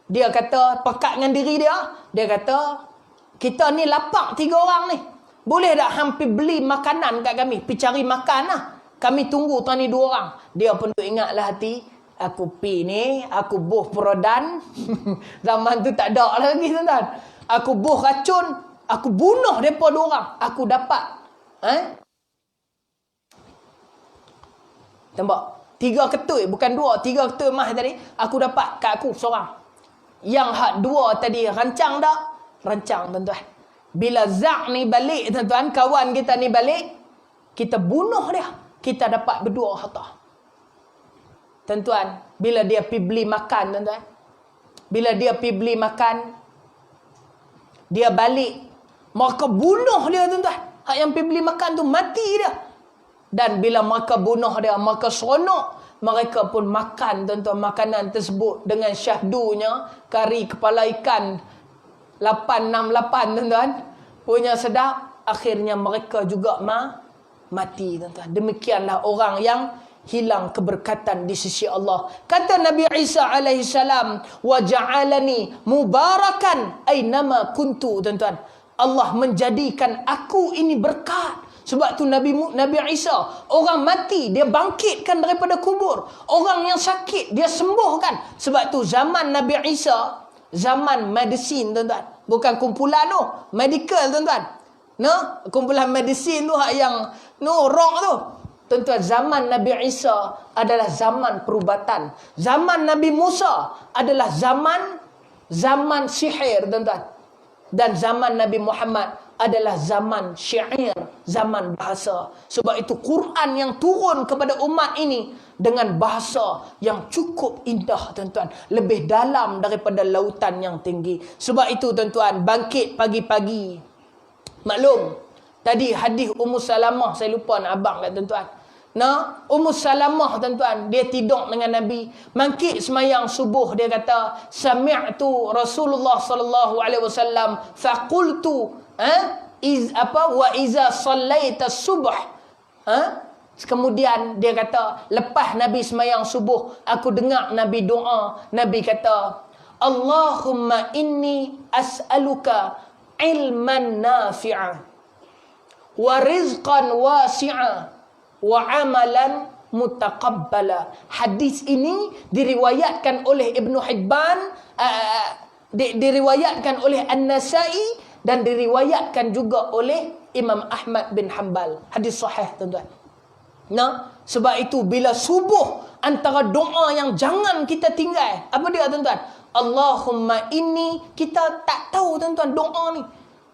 Dia kata pakat dengan diri dia. Dia kata, kita ni lapar 3 orang ni. Boleh tak hampir beli makanan kat kami? Pergi cari makan lah. Kami tunggu tuan ni 2 orang. Dia pun ingatlah hati, aku pi ni, aku buh perodan. Zaman tu tak ada lagi tuan-tuan. Aku buh racun, aku bunuh mereka 2 orang. Aku dapat. Nampak? 3 ketui, bukan 2. 3 ketui mah tadi. Aku dapat kat aku seorang. Yang hak 2 tadi rancang tak? Rancang tuan-tuan. Bila Zak ni balik tuan-tuan, kawan kita ni balik, kita bunuh dia. Kita dapat berdua harta. Tuan-tuan, bila dia pergi beli makan tuan-tuan, bila dia pergi beli makan, dia balik, mereka bunuh dia tuan-tuan. Hak yang pergi beli makan tu mati dia. Dan bila mereka bunuh dia, mereka seronok. Mereka pun makan tuan-tuan makanan tersebut dengan syahdunya, kari kepala ikan 868 tuan-tuan. Punya sedap. Akhirnya mereka juga mati tuan-tuan. Demikianlah orang yang hilang keberkatan di sisi Allah. Kata Nabi Isa alaihi salam, wa ja'alani mubarakan ainama kuntu tuan-tuan. Allah menjadikan aku ini berkat. Sebab tu Nabi Isa, orang mati dia bangkitkan daripada kubur. Orang yang sakit dia sembuhkan. Sebab tu zaman Nabi Isa, zaman medicine tuan-tuan. Bukan kumpulan tu, medical tuan-tuan. No, kumpulan medicine tu hak yang rock tu. Tuan-tuan, zaman Nabi Isa adalah zaman perubatan. Zaman Nabi Musa adalah zaman sihir tuan-tuan. Dan zaman Nabi Muhammad adalah zaman syair, zaman bahasa. Sebab itu Quran yang turun kepada umat ini dengan bahasa yang cukup indah tuan-tuan. Lebih dalam daripada lautan yang tinggi. Sebab itu tuan-tuan, bangkit pagi-pagi. Maklum, tadi hadis Ummu Salamah, saya lupa nak abang kat tuan-tuan. Ummu Salamah tuan-tuan, dia tidur dengan Nabi. Bangkit semayang subuh, dia kata, sami'tu Rasulullah sallallahu alaihi wasallam faqultu wa iza sallaita subh. Kemudian dia kata, lepas Nabi semayang subuh, aku dengar Nabi doa. Nabi kata, Allahumma inni as'aluka ilman nafi'a wa rizqan wasi'a wa amalan mutaqabbala. Hadis ini diriwayatkan oleh Ibnu Hibban, diriwayatkan oleh An-Nasai, dan diriwayatkan juga oleh Imam Ahmad bin Hanbal. Hadis sahih tuan-tuan. Sebab itu bila subuh, antara doa yang jangan kita tinggal, apa dia tuan-tuan? Allahumma inni, kita tak tahu tuan-tuan doa ni.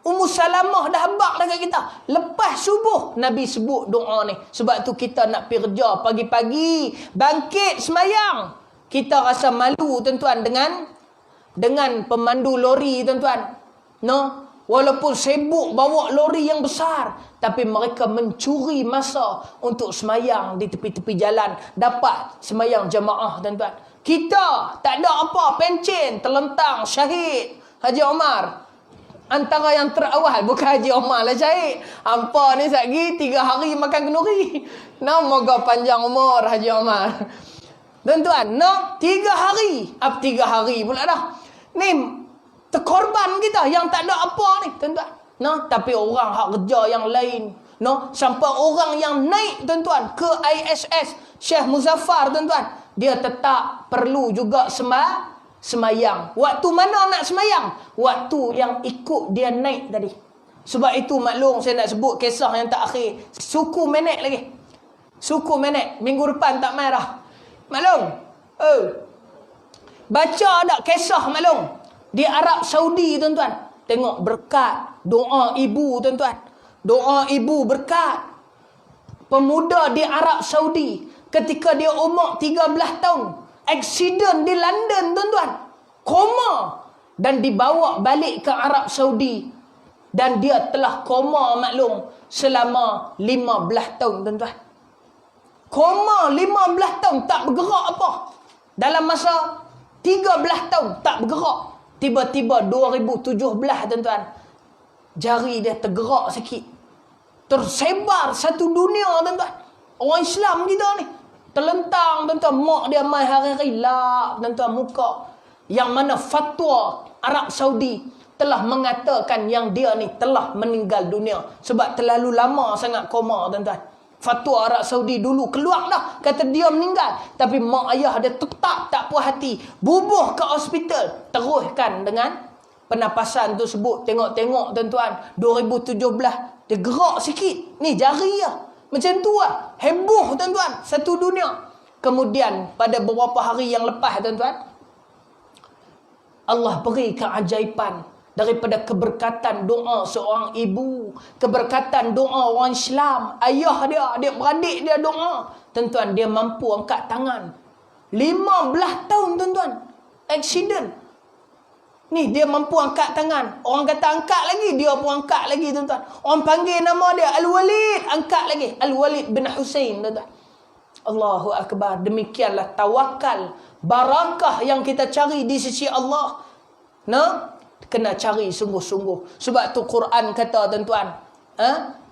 Ummu Salamah dah habaq dekat kita. Lepas subuh, Nabi sebut doa ni. Sebab tu kita nak pergi kerja pagi-pagi, bangkit semayang. Kita rasa malu tuan-tuan dengan pemandu lori tuan-tuan. Walaupun sibuk bawa lori yang besar, tapi mereka mencuri masa untuk semayang di tepi-tepi jalan. Dapat semayang jemaah tuan-tuan. Kita tak ada apa, pencen, terlentang, syahid Haji Omar. Antara yang terawal, bukan Haji Omar lah syahid. Hampa ni satgi 3 hari makan kenduri. Moga panjang umur Haji Omar. Tuan-tuan, 3 hari. Apa 3 hari pula dah. Ni terkorban kita yang tak ada apa ni tuan-tuan. Tapi orang hak kerja yang lain. Sampai orang yang naik tuan-tuan ke ISS Syekh Muzaffar tuan-tuan, dia tetap perlu juga semayang. Waktu mana nak semayang? Waktu yang ikut dia naik tadi. Sebab itu maklum, saya nak sebut kisah yang tak akhir. Suku Menek lagi. Suku Menek. Minggu depan tak main dah. Maklum. Baca tak kisah maklum. Di Arab Saudi tuan-tuan. Tengok berkat doa ibu tuan-tuan. Doa ibu berkat. Pemuda di Arab Saudi ketika dia umur 13 tahun, aksiden di London tuan-tuan. Koma dan dibawa balik ke Arab Saudi dan dia telah koma maklum selama 15 tahun tuan-tuan. Koma 15 tahun tak bergerak apa. Dalam masa 13 tahun tak bergerak. Tiba-tiba 2017 tuan-tuan, jari dia tergerak sikit. Tersebar satu dunia tuan-tuan. Orang Islam kita ni terlentang tuan-tuan. Mak dia mai hari-hari lap tuan-tuan muka. Yang mana fatwa Arab Saudi telah mengatakan yang dia ni telah meninggal dunia. Sebab terlalu lama sangat koma tuan-tuan. Fatwa Arab Saudi dulu keluar dah, kata dia meninggal. Tapi mak ayah dia tetap tak puas hati. Bubuh ke hospital. Teruskan dengan penapasan tu sebut. Tengok-tengok tuan-tuan. 2017 dia gerak sikit. Ni jari lah. Macam tu lah. Heboh tuan-tuan. Satu dunia. Kemudian pada beberapa hari yang lepas tuan-tuan, Allah beri keajaiban. Daripada keberkatan doa seorang ibu, keberkatan doa orang Islam, ayah dia, adik-beradik dia doa. Tuan-tuan, dia mampu angkat tangan. 15 tahun tuan-tuan. Aksiden. Ni dia mampu angkat tangan. Orang kata angkat lagi, dia pun angkat lagi tuan-tuan. Orang panggil nama dia Al-Walid, angkat lagi. Al-Walid bin Husain tuan-tuan. Allahu Akbar. Demikianlah tawakal, barakah yang kita cari di sisi Allah. Nah, kena cari sungguh-sungguh. Sebab tu Quran kata tuan-tuan,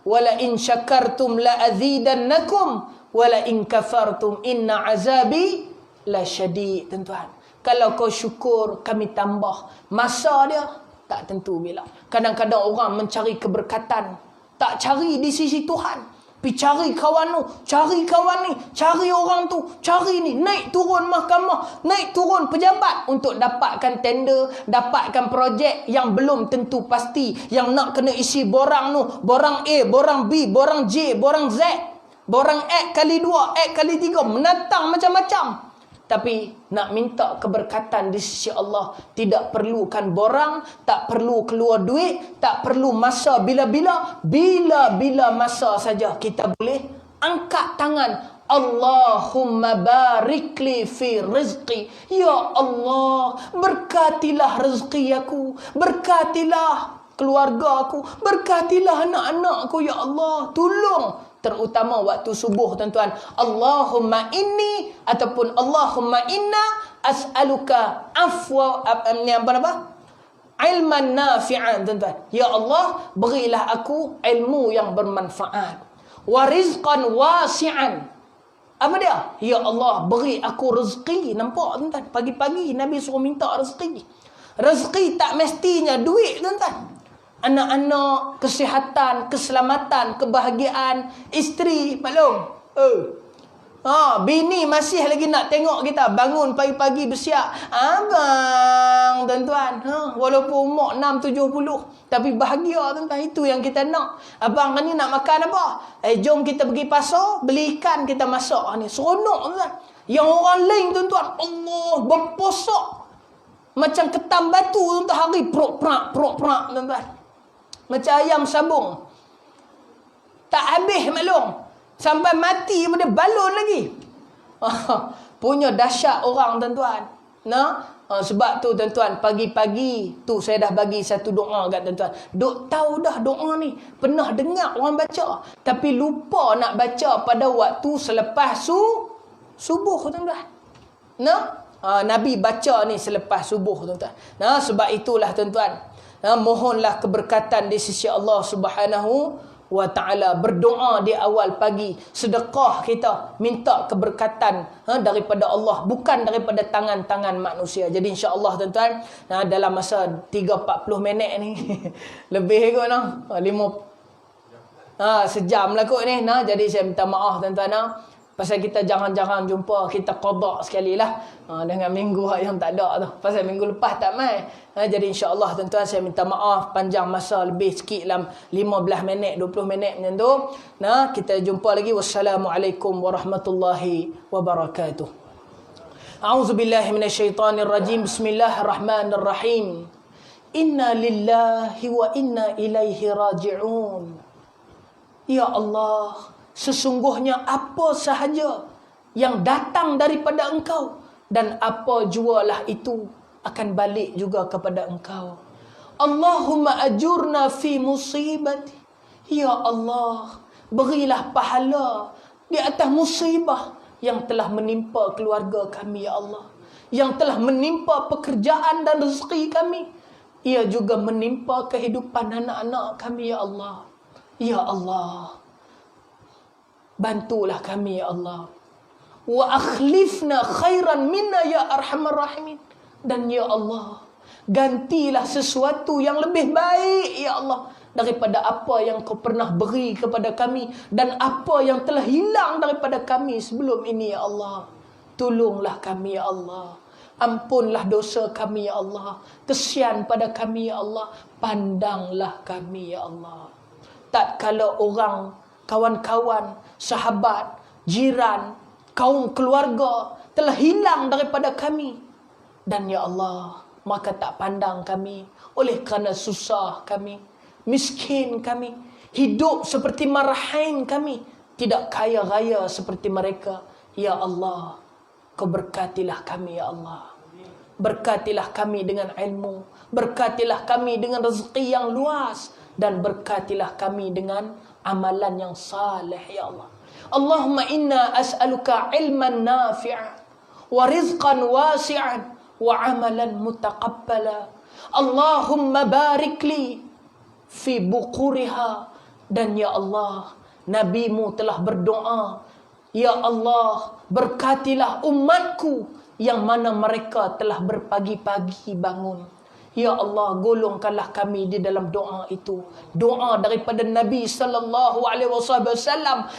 wala in syakartum la azidannakum wala in kafartum inna azabi la syadid. Tuan-tuan, kalau kau syukur kami tambah. Masa dia tak tentu bila. Kadang-kadang orang mencari keberkatan tak cari di sisi Tuhan. Pergi cari kawan tu, cari kawan ni, cari orang tu, cari ni, naik turun mahkamah, naik turun pejabat untuk dapatkan tender, dapatkan projek yang belum tentu pasti, yang nak kena isi borang tu, borang A, borang B, borang J, borang Z, borang X kali 2, X kali 3, menatang macam-macam. Tapi nak minta keberkatan di sisi Allah, tidak perlukan borang, tak perlu keluar duit, tak perlu masa bila-bila. Bila-bila masa saja kita boleh angkat tangan. Allahumma barikli fi rizqi. Ya Allah, berkatilah rezeki aku, berkatilah keluarga aku, berkatilah anak-anakku ya Allah. Tolong. Terutama waktu subuh tuan-tuan. Allahumma inni ataupun Allahumma inna as'aluka afwa apa? Ilman nafi'an tuan-tuan. Ya Allah, berilah aku ilmu yang bermanfaat. Wa rizqan wasi'an. Apa dia? Ya Allah, beri aku rezeki. Nampak tuan-tuan? Pagi-pagi Nabi suruh minta rezeki. Rezeki tak mestinya duit tuan-tuan. Anak-anak, kesihatan, keselamatan, kebahagiaan, isteri, maklum. Bini masih lagi nak tengok kita bangun pagi-pagi bersiap. Abang, tuan-tuan, walaupun umur 6-70, tapi bahagia tuan-tuan. Itu yang kita nak. Abang ni nak makan apa? Jom kita pergi pasar, beli ikan kita masak. Ni seronok tuan-tuan. Yang orang lain tuan-tuan, Allah, berposok macam ketam batu tuan-tuan, hari prok-prak tuan-tuan. Macam ayam sabung. Tak habis maklum. Sampai mati pun dia balon lagi. Punya dahsyat orang tuan-tuan. Sebab tu tuan-tuan, pagi-pagi tu saya dah bagi satu doa kat tuan-tuan. Duk tahu dah doa ni. Pernah dengar orang baca. Tapi lupa nak baca pada waktu selepas subuh tuan-tuan. Nabi baca ni selepas subuh tuan-tuan. Sebab itulah tuan-tuan, mohonlah keberkatan di sisi Allah Subhanahu wa ta'ala. Berdoa di awal pagi, sedekah kita, minta keberkatan daripada Allah, bukan daripada tangan-tangan manusia. Jadi insya-Allah tuan-tuan, dalam masa 3-40 minit ni lebih kot sejam lah kot ni. Jadi saya minta maaf tuan-tuan. Pasal kita jangan-jangan jumpa, kita qada sekali lah dengan minggu yang tak ada tu. Pasal minggu lepas tak mai. Jadi insya-Allah tuan-tuan, saya minta maaf panjang masa lebih sikit dalam 15 minit, 20 minit macam tu. Kita jumpa lagi. Wassalamualaikum warahmatullahi wabarakatuh. A'udzubillahi minasyaitonirrajim. Bismillahirrahmanirrahim. Inna lillahi wa inna ilaihi raji'un. Ya Allah, sesungguhnya apa sahaja yang datang daripada Engkau, dan apa jualah itu akan balik juga kepada Engkau. Allahumma ajurna fi musibati. Ya Allah, berilah pahala di atas musibah yang telah menimpa keluarga kami, ya Allah. Yang telah menimpa pekerjaan dan rezeki kami. Ia juga menimpa kehidupan anak-anak kami, ya Allah. Ya Allah, bantulah kami, ya Allah. Wa akhlifna khairan minna ya arhamar rahimin. Dan ya Allah, gantilah sesuatu yang lebih baik, ya Allah, daripada apa yang Kau pernah beri kepada kami dan apa yang telah hilang daripada kami sebelum ini, ya Allah. Tolonglah kami, ya Allah. Ampunlah dosa kami, ya Allah. Kesian pada kami, ya Allah. Pandanglah kami, ya Allah. Tak kala orang, kawan-kawan, sahabat, jiran, kaum keluarga telah hilang daripada kami, dan ya Allah, maka tak pandang kami oleh kerana susah kami, miskin kami, hidup seperti marahin kami, tidak kaya raya seperti mereka. Ya Allah, Kau berkatilah kami, ya Allah. Berkatilah kami dengan ilmu, berkatilah kami dengan rezeki yang luas, dan berkatilah kami dengan amalan yang saleh, ya Allah. Allahumma inna as'aluka ilman nafi'a wa rizqan wasi'an wa amalan mutaqabbala. Allahumma barik li fi buquriha. Dan ya Allah, Nabi-Mu telah berdoa, ya Allah, berkatilah umatku yang mana mereka telah berpagi-pagi bangun. Ya Allah, golongkanlah kami di dalam doa itu. Doa daripada Nabi SAW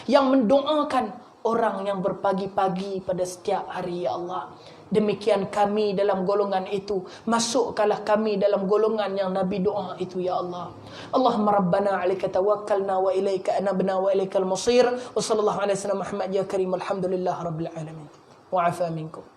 yang mendoakan orang yang berpagi-pagi pada setiap hari, ya Allah. Demikian kami dalam golongan itu. Masukkanlah kami dalam golongan yang Nabi doa itu, ya Allah. Allahumma rabbana alaika tawakkalna wa ilaika anabna wa ilaikal masir. Wa sallallahu alaihi wasallam Muhammad ya karim. Alhamdulillah rabbil alamin. Wa afa minkum.